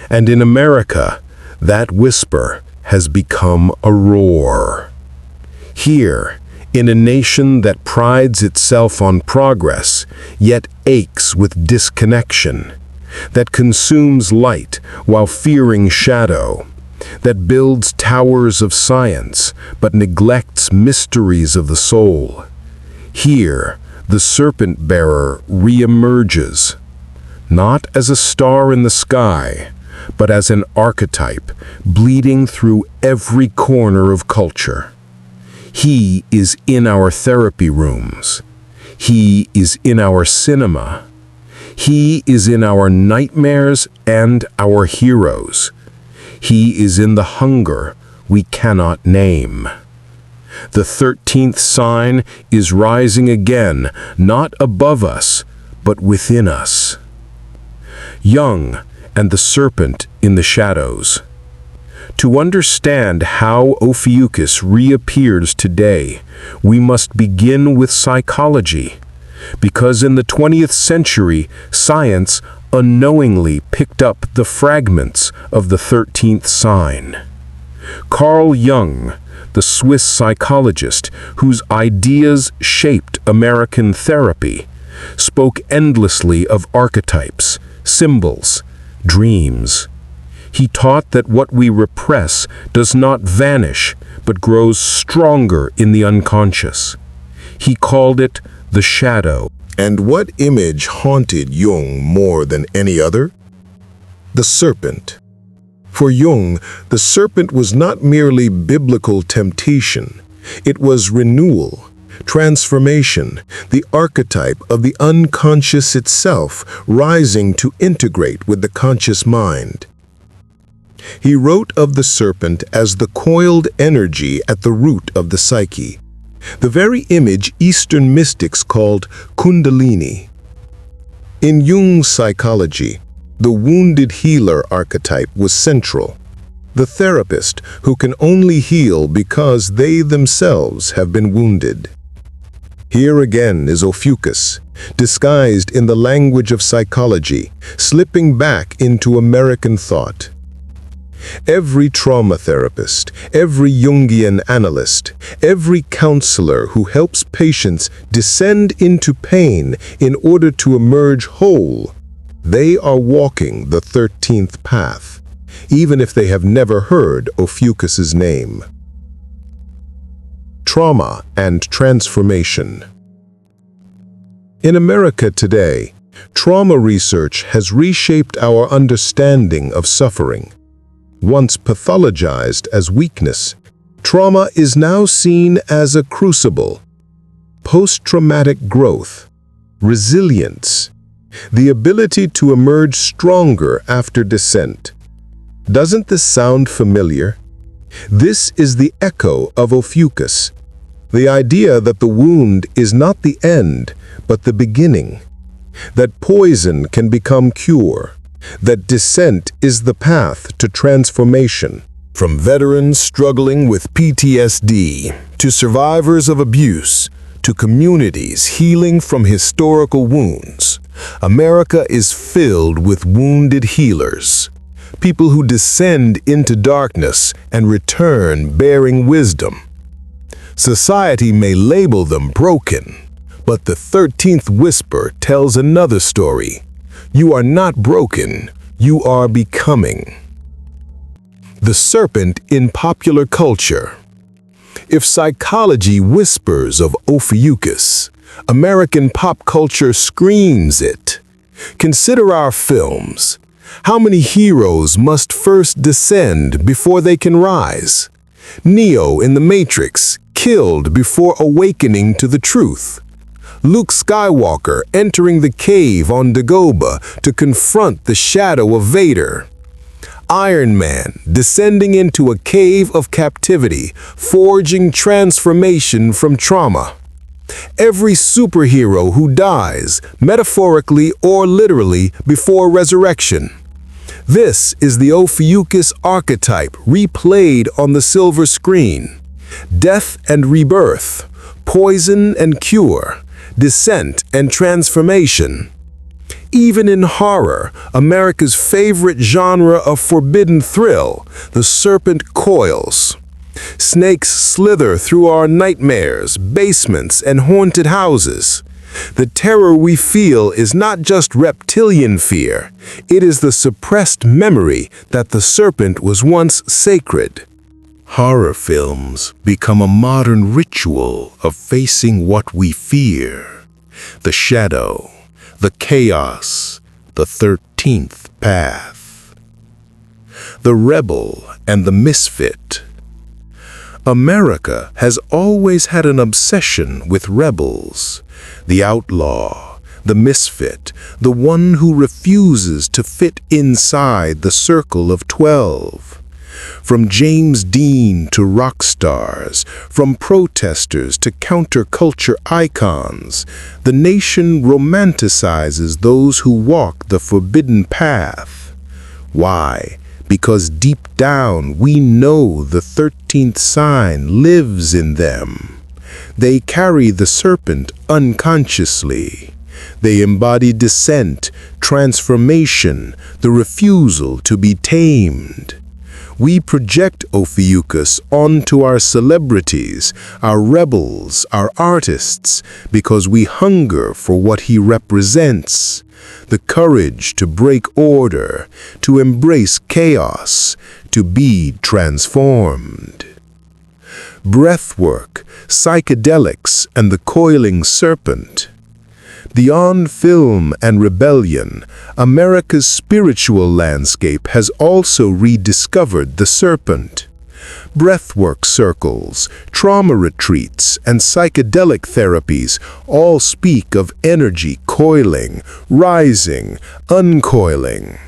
[SPEAKER 3] And in America, that whisper has become a roar. Here, in a nation that prides itself on progress, yet aches with disconnection, that consumes light while fearing shadow, that builds towers of science but neglects mysteries of the soul. Here, the Serpent Bearer reemerges, not as a star in the sky, but as an archetype bleeding through every corner of culture. He is in our therapy rooms. He is in our cinema. He is in our nightmares and our heroes. He is in the hunger we cannot name. The 13th sign is rising again, not above us, but within us. Jung and the serpent in the shadows. To understand how Ophiuchus reappears today, we must begin with psychology, because in the 20th century, science unknowingly picked up the fragments of the 13th sign. Carl Jung, the Swiss psychologist whose ideas shaped American therapy, spoke endlessly of archetypes, symbols, dreams. He taught that what we repress does not vanish, but grows stronger in the unconscious. He called it the shadow.
[SPEAKER 1] And what image haunted Jung more than any other? The serpent. For Jung, the serpent was not merely biblical temptation. It was renewal, transformation, the archetype of the unconscious itself rising to integrate with the conscious mind. He wrote of the serpent as the coiled energy at the root of the psyche, the very image Eastern mystics called Kundalini. In Jung's psychology, the wounded healer archetype was central, the therapist who can only heal because they themselves have been wounded. Here again is Ophiuchus, disguised in the language of psychology, slipping back into American thought. Every trauma therapist, every Jungian analyst, every counselor who helps patients descend into pain in order to emerge whole, they are walking the 13th path, even if they have never heard Ophiuchus's name. Trauma and transformation. In America today, trauma research has reshaped our understanding of suffering. Once pathologized as weakness, trauma is now seen as a crucible. Post-traumatic growth, resilience, the ability to emerge stronger after descent. Doesn't this sound familiar? This is the echo of Ophiuchus, the idea that the wound is not the end, but the beginning, that poison can become cure, that descent is the path to transformation. From veterans struggling with PTSD, to survivors of abuse, to communities healing from historical wounds, America is filled with wounded healers, people who descend into darkness and return bearing wisdom. Society may label them broken, but the 13th whisper tells another story. You are not broken, you are becoming. The serpent in popular culture. If psychology whispers of Ophiuchus, American pop culture screams it. Consider our films,
[SPEAKER 3] How many heroes must first descend before they can rise? Neo in the Matrix, killed before awakening to the truth. Luke Skywalker entering the cave on Dagobah to confront the shadow of Vader. Iron Man descending into a cave of captivity, forging transformation from trauma. Every superhero who dies, metaphorically or literally, before resurrection. This is the Ophiuchus archetype replayed on the silver screen. Death and rebirth, poison and cure, descent and transformation. Even in horror, America's favorite genre of forbidden thrill, the serpent coils. Snakes slither through our nightmares, basements, and haunted houses. The terror we feel is not just reptilian fear, it is the suppressed memory that the serpent was once sacred. Horror films become a modern ritual of facing what we fear. The shadow, the chaos, the 13th path. The rebel and the misfit. America has always had an obsession with rebels, the outlaw, the misfit, the one who refuses to fit inside the circle of 12. From James Dean to rock stars, from protesters to counterculture icons, the nation romanticizes those who walk the forbidden path. Why? Because deep down we know the 13th sign lives in them. They carry the serpent unconsciously. They embody descent, transformation, the refusal to be tamed. We project Ophiuchus onto our celebrities, our rebels, our artists, because we hunger for what he represents. The courage to break order, to embrace chaos, to be transformed. Breathwork, psychedelics, and the coiling serpent. Beyond film and rebellion, America's spiritual landscape has also rediscovered the serpent. Breathwork circles, trauma retreats, and psychedelic therapies all speak of energy coiling, rising, uncoiling.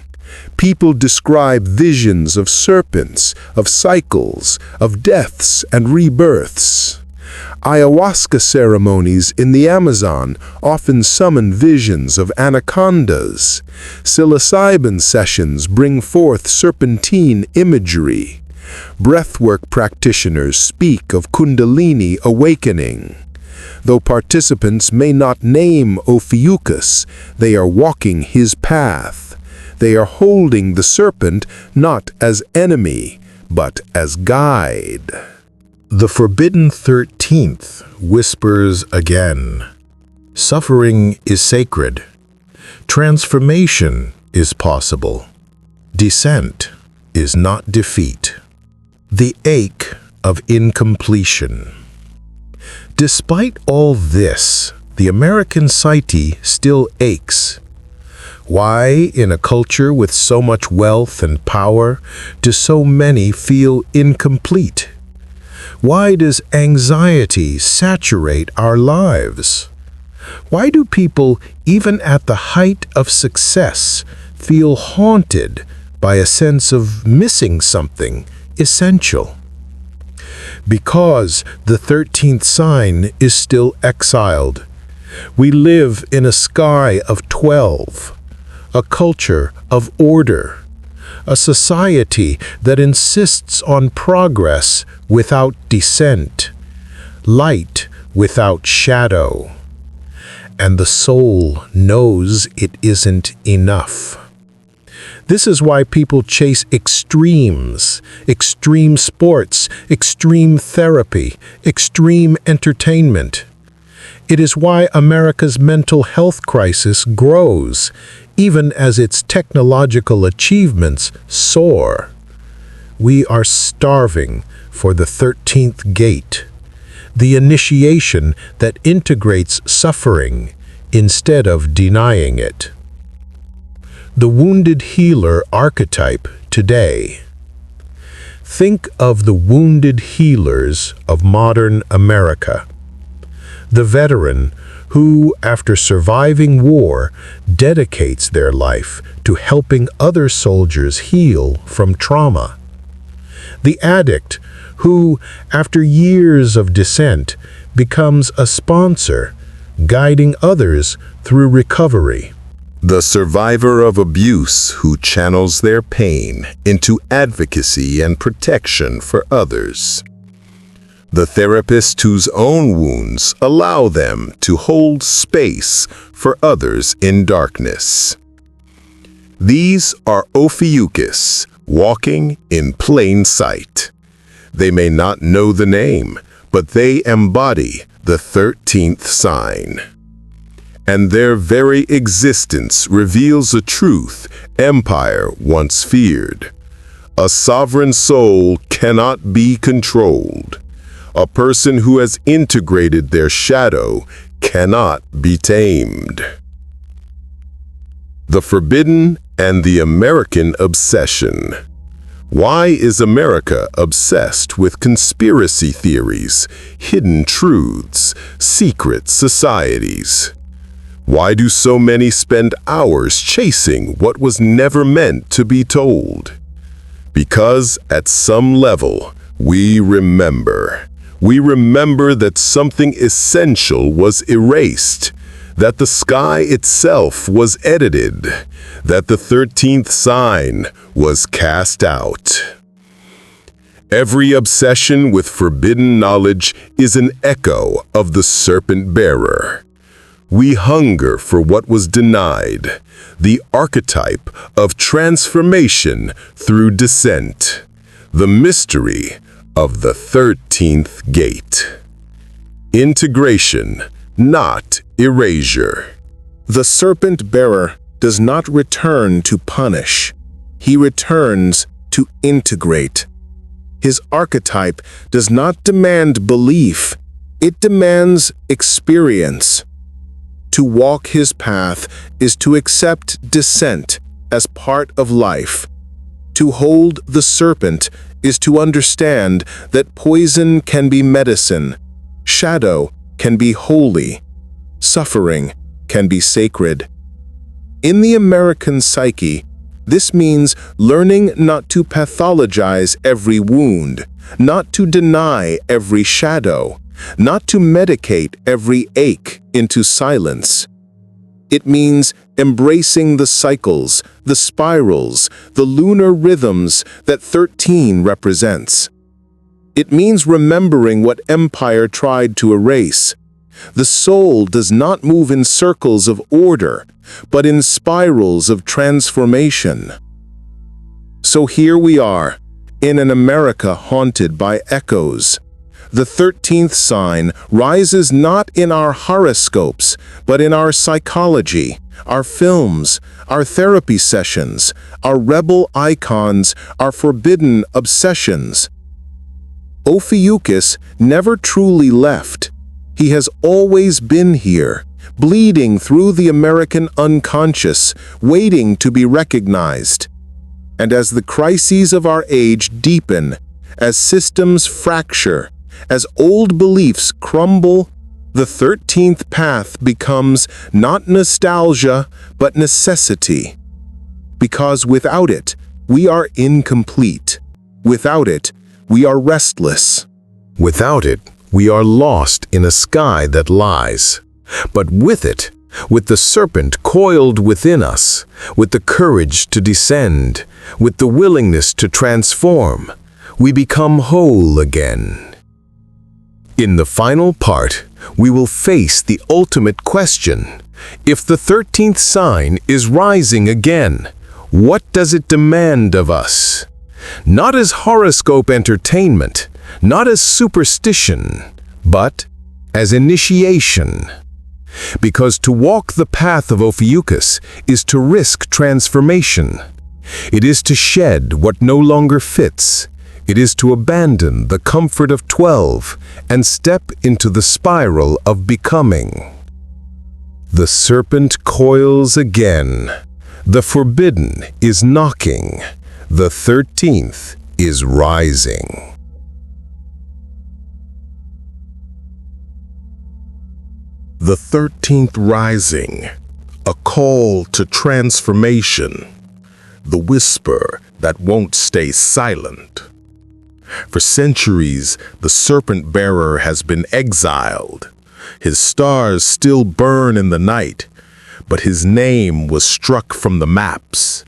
[SPEAKER 3] People describe visions of serpents, of cycles, of deaths and rebirths. Ayahuasca ceremonies in the Amazon often summon visions of anacondas. Psilocybin sessions bring forth serpentine imagery. Breathwork practitioners speak of Kundalini awakening. Though participants may not name Ophiuchus, they are walking his path. They are holding the serpent not as enemy, but as guide. The forbidden 13th whispers again. Suffering is sacred. Transformation is possible. Descent is not defeat. The ache of incompletion. Despite all this, the American psyche still aches. Why, in a culture with so much wealth and power, do so many feel incomplete? Why does anxiety saturate our lives? Why do people, even at the height of success, feel haunted by a sense of missing something essential? Because the 13th sign is still exiled. We live in a sky of 12, a culture of order, a society that insists on progress without descent, light without shadow. And the soul knows it isn't enough. This is why people chase extremes, extreme sports, extreme therapy, extreme entertainment. It is why America's mental health crisis grows, even as its technological achievements soar. We are starving for the 13th gate, the initiation that integrates suffering instead of denying it. the wounded healer archetype today. Think of the wounded healers of modern America. The veteran who, after surviving war, dedicates their life to helping other soldiers heal from trauma. The addict who, after years of dissent, becomes a sponsor, guiding others through recovery.
[SPEAKER 1] The survivor of abuse who channels their pain into advocacy and protection for others. The therapist whose own wounds allow them to hold space for others in darkness. These are Ophiuchus, walking in plain sight. They may not know the name, but they embody the 13th sign. And their very existence reveals a truth empire once feared. A sovereign soul cannot be controlled. A person who has integrated their shadow cannot be tamed. The forbidden and the American obsession. Why is America obsessed with conspiracy theories, hidden truths, secret societies? Why do so many spend hours chasing what was never meant to be told? Because at some level, we remember. We remember that something essential was erased, that the sky itself was edited, that the 13th sign was cast out. Every obsession with forbidden knowledge is an echo of the Serpent Bearer. We hunger for what was denied, the archetype of transformation through descent, the mystery of the 13th gate. Integration, not erasure.
[SPEAKER 4] The Serpent Bearer does not return to punish. He returns to integrate. His archetype does not demand belief. It demands experience. To walk his path is to accept descent as part of life. To hold the serpent is to understand that poison can be medicine, shadow can be holy, suffering can be sacred. In the American psyche, this means learning not to pathologize every wound, not to deny every shadow, not to medicate every ache into silence. It means embracing the cycles, the spirals, the lunar rhythms that 13 represents. It means remembering what empire tried to erase. The soul does not move in circles of order, but in spirals of transformation. So here we are, in an America haunted by echoes. The 13th sign rises not in our horoscopes, but in our psychology, our films, our therapy sessions, our rebel icons, our forbidden obsessions. Ophiuchus never truly left. He has always been here, bleeding through the American unconscious, waiting to be recognized. And as the crises of our age deepen, as systems fracture, as old beliefs crumble, the 13th path becomes not nostalgia, but necessity. Because without it, we are incomplete. Without it, we are restless.
[SPEAKER 3] Without it, we are lost in a sky that lies. But with it, with the serpent coiled within us, with the courage to descend, with the willingness to transform, we become whole again. In the final part, we will face the ultimate question. If the 13th sign is rising again, what does it demand of us? Not as horoscope entertainment, not as superstition, but as initiation. Because to walk the path of Ophiuchus is to risk transformation. It is to shed what no longer fits. It is to abandon the comfort of 12 and step into the spiral of becoming. The serpent coils again. The forbidden is knocking. The 13th is rising.
[SPEAKER 1] The 13th rising, a call to transformation, the whisper that won't stay silent. For centuries, the Serpent Bearer has been exiled. His stars still burn in the night, but his name was struck from the maps.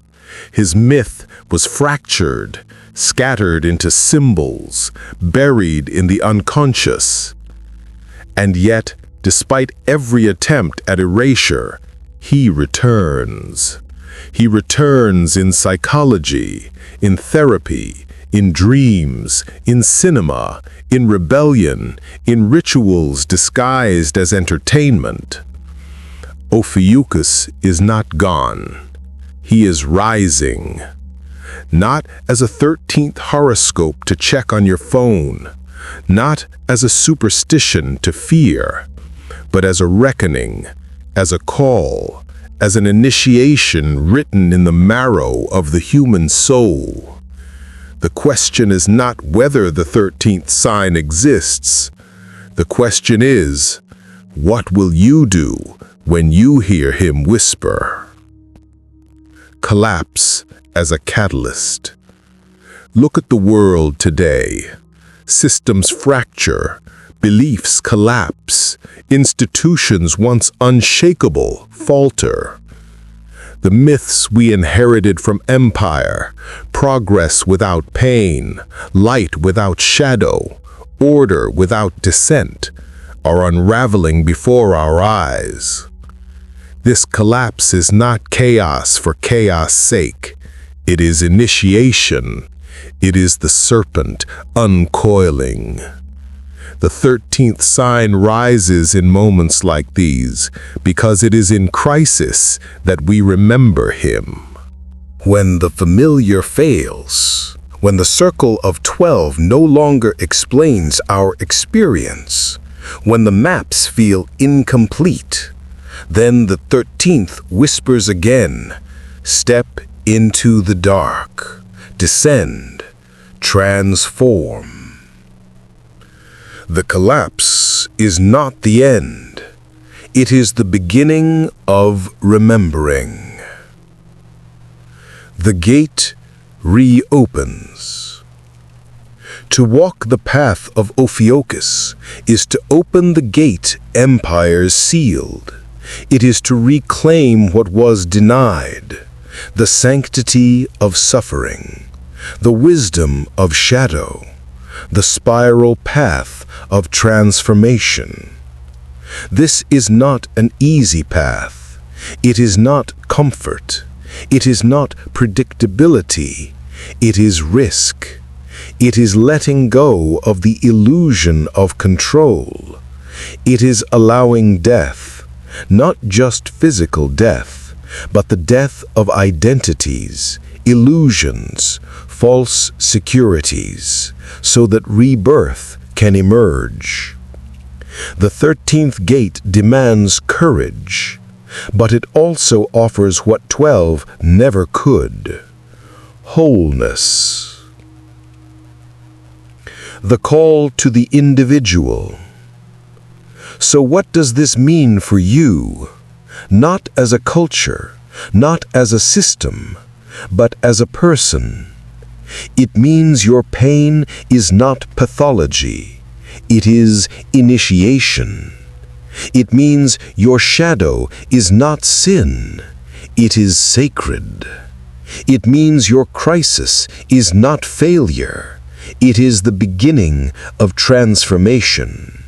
[SPEAKER 1] His myth was fractured, scattered into symbols, buried in the unconscious. And yet, despite every attempt at erasure, he returns. He returns in psychology, in therapy, in dreams, in cinema, in rebellion, in rituals disguised as entertainment. Ophiuchus is not gone. He is rising. Not as a 13th horoscope to check on your phone, not as a superstition to fear, but as a reckoning, as a call, as an initiation written in the marrow of the human soul. The question is not whether the 13th sign exists. The question is, what will you do when you hear him whisper? Collapse as a catalyst. Look at the world today. Systems fracture, beliefs collapse, institutions once unshakable falter. The myths we inherited from empire, progress without pain, light without shadow, order without dissent, are unraveling before our eyes. This collapse is not chaos for chaos' sake. It is initiation. It is the serpent uncoiling. The 13th sign rises in moments like these because it is in crisis that we remember him. When the familiar fails, when the circle of 12 no longer explains our experience, when the maps feel incomplete, then the 13th whispers again, step into the dark, descend, transform. The collapse is not the end. It is the beginning of remembering. The gate reopens. To walk the path of Ophiuchus is to open the gate empires sealed. It is to reclaim what was denied, the sanctity of suffering, the wisdom of shadow, the spiral path of transformation. This is not an easy path. It is not comfort. It is not predictability. It is risk. It is letting go of the illusion of control. It is allowing death, not just physical death, but the death of identities, illusions, false securities, so that rebirth can emerge. The 13th gate demands courage, but it also offers what 12 never could: wholeness. The call to the individual. So what does this mean for you? Not as a culture, not as a system, but as a person. It means your pain is not pathology. It is initiation. It means your shadow is not sin. It is sacred. It means your crisis is not failure. It is the beginning of transformation.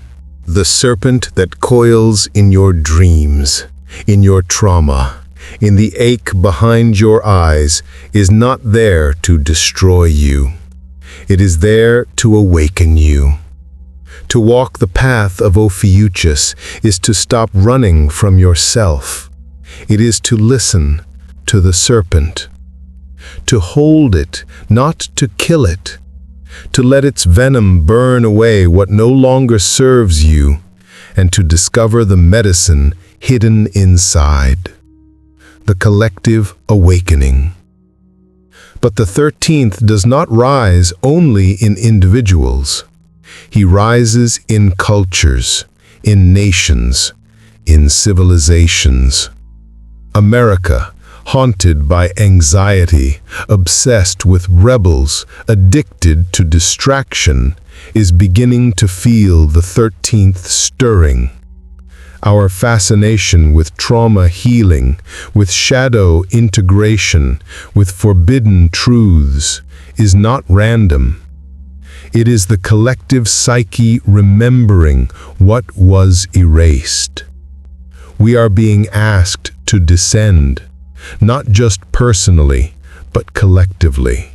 [SPEAKER 1] The serpent that coils in your dreams, in your trauma, in the ache behind your eyes, is not there to destroy you. It is there to awaken you. To walk the path of Ophiuchus is to stop running from yourself. It is to listen to the serpent. To hold it, not to kill it. To let its venom burn away what no longer serves you, and to discover the medicine hidden inside.
[SPEAKER 3] the collective awakening. But the 13th does not rise only in individuals. He rises in cultures, in nations, in civilizations. America, haunted by anxiety, obsessed with rebels, addicted to distraction, is beginning to feel the 13th stirring. Our fascination with trauma healing, with shadow integration, with forbidden truths, is not random. It is the collective psyche remembering what was erased. We are being asked to descend, not just personally, but collectively,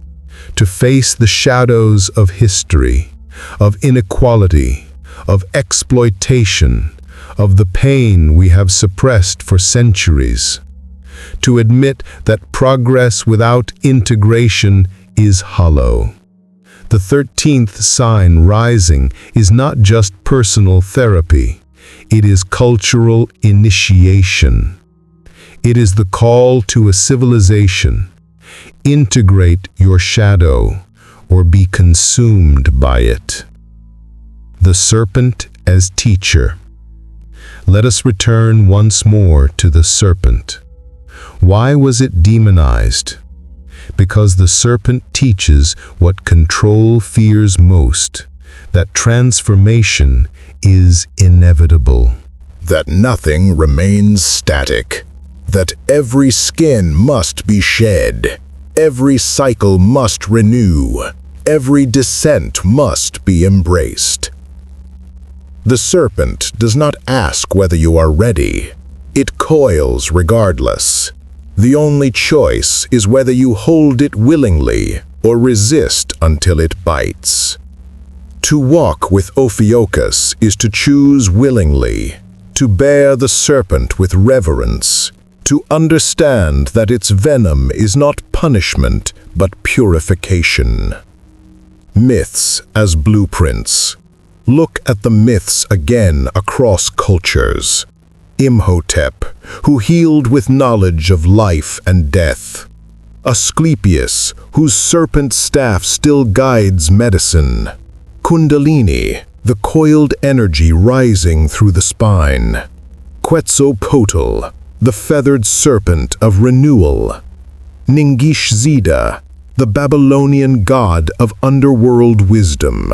[SPEAKER 3] to face the shadows of history, of inequality, of exploitation, of the pain we have suppressed for centuries, to admit that progress without integration is hollow. The 13th sign rising is not just personal therapy, it is cultural initiation. It is the call to a civilization. Integrate your shadow or be consumed by it. The serpent as teacher. Let us return once more to the serpent. Why was it demonized? Because the serpent teaches what control fears most, that transformation is inevitable.
[SPEAKER 2] That nothing remains static. That every skin must be shed. Every cycle must renew. Every descent must be embraced. The serpent does not ask whether you are ready. It coils regardless. The only choice is whether you hold it willingly or resist until it bites. To walk with Ophiuchus is to choose willingly, to bear the serpent with reverence, to understand that its venom is not punishment but purification. Myths as blueprints. Look at the myths again across cultures. Imhotep, who healed with knowledge of life and death. Asclepius, whose serpent staff still guides medicine. Kundalini, the coiled energy rising through the spine. Quetzalcoatl, the feathered serpent of renewal. Ningishzida, the Babylonian god of underworld wisdom.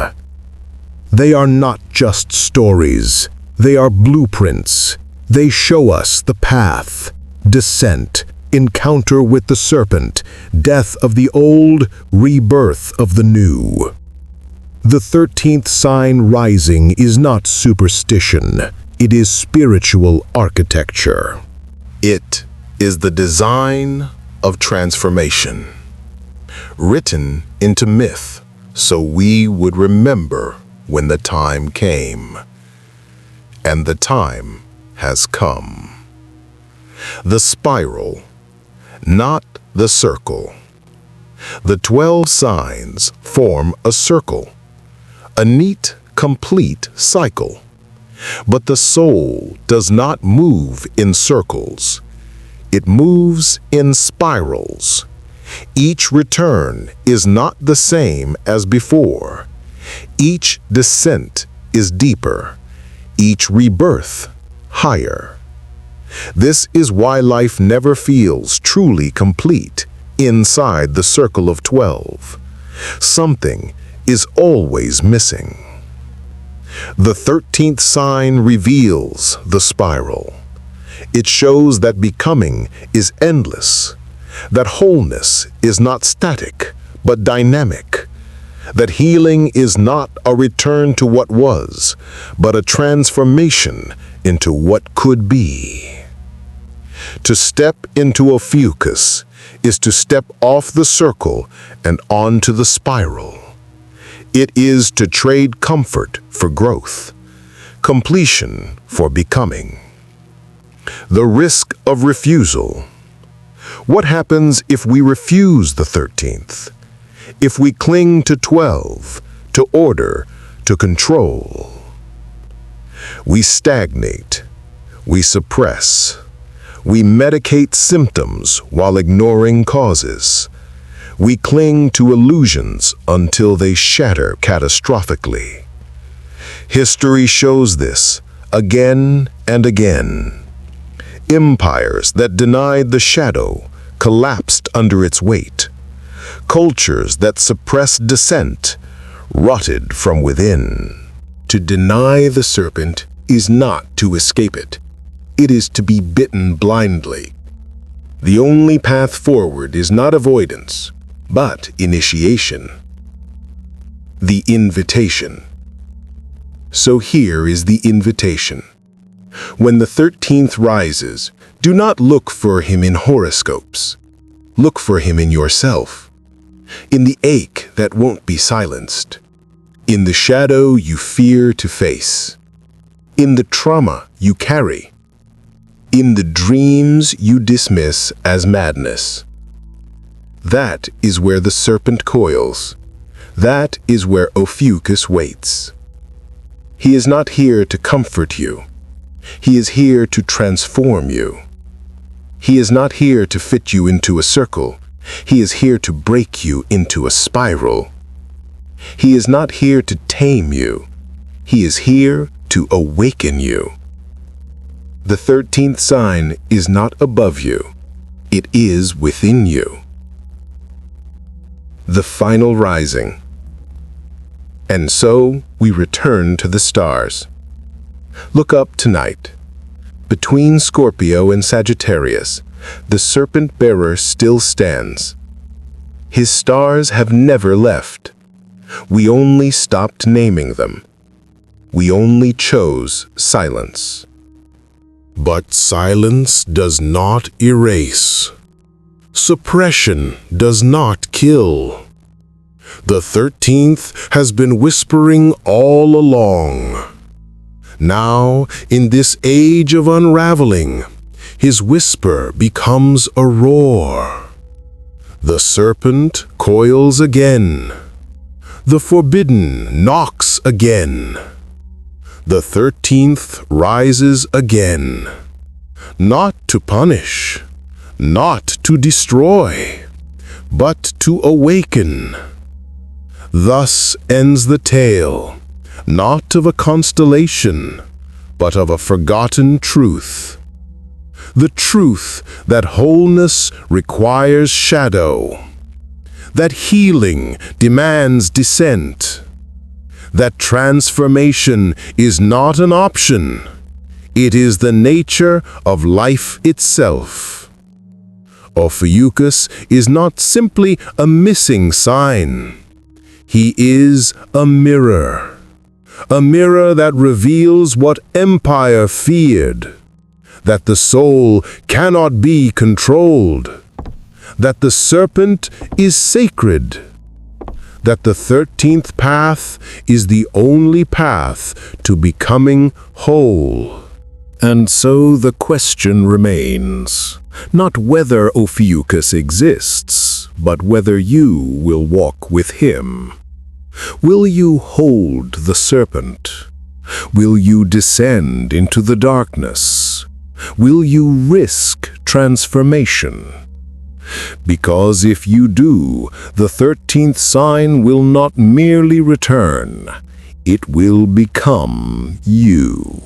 [SPEAKER 2] They are not just stories, they are blueprints. They show us the path, descent, encounter with the serpent, death of the old, rebirth of the new. The 13th sign rising is not superstition, it is spiritual architecture.
[SPEAKER 1] It is the design of transformation, written into myth so we would remember when the time came. And the time has come. The spiral, not the circle. The 12 signs form a circle, a neat, complete cycle. But the soul does not move in circles. It moves in spirals. Each return is not the same as before. Each descent is deeper. Each rebirth higher. This is why life never feels truly complete inside the circle of 12. Something is always missing. The 13th sign reveals the spiral. It shows that becoming is endless, that wholeness is not static, but dynamic, that healing is not a return to what was, but a transformation into what could be. To step into Ophiuchus is to step off the circle and onto the spiral. It is to trade comfort for growth, completion for becoming. The risk of refusal. What happens if we refuse the 13th? If we cling to 12, to order, to control? We stagnate, we suppress,
[SPEAKER 3] We medicate symptoms while ignoring causes. We cling to illusions until they shatter catastrophically. History shows this again and again. Empires that denied the shadow collapsed under its weight. Cultures that suppressed dissent rotted from within.
[SPEAKER 4] To deny the serpent is not to escape it. It is to be bitten blindly. The only path forward is not avoidance, but initiation. The invitation. So here is the invitation. When the 13th rises, do not look for him in horoscopes. Look for him in yourself. In the ache that won't be silenced. In the shadow you fear to face. In the trauma you carry. In the dreams you dismiss as madness. That is where the serpent coils. That is where Ophiuchus waits. He is not here to comfort you. He is here to transform you. He is not here to fit you into a circle. He is here to break you into a spiral. He is not here to tame you. He is here to awaken you. The 13th sign is not above you. It is within you. The final rising. And so we return to the stars. Look up tonight. Between Scorpio and Sagittarius, the Serpent Bearer still stands. His stars have never left. We only stopped naming them. We only chose silence.
[SPEAKER 3] But silence does not erase. Suppression does not kill. The 13th has been whispering all along. Now, in this age of unraveling, his whisper becomes a roar. The serpent coils again. The forbidden knocks again. The 13th rises again. Not to punish, not to destroy, but to awaken. Thus ends the tale, not of a constellation, but of a forgotten truth. The truth that wholeness requires shadow, that healing demands descent, that transformation is not an option, it is the nature of life itself. Ophiuchus is not simply a missing sign. He is a mirror that reveals what empire feared, that the soul cannot be controlled, that the serpent is sacred, that the 13th path is the only path to becoming whole.
[SPEAKER 1] And so the question remains, not whether Ophiuchus exists, but whether you will walk with him. Will you hold the serpent? Will you descend into the darkness? Will you risk transformation? Because if you do, the 13th sign will not merely return, it will become you.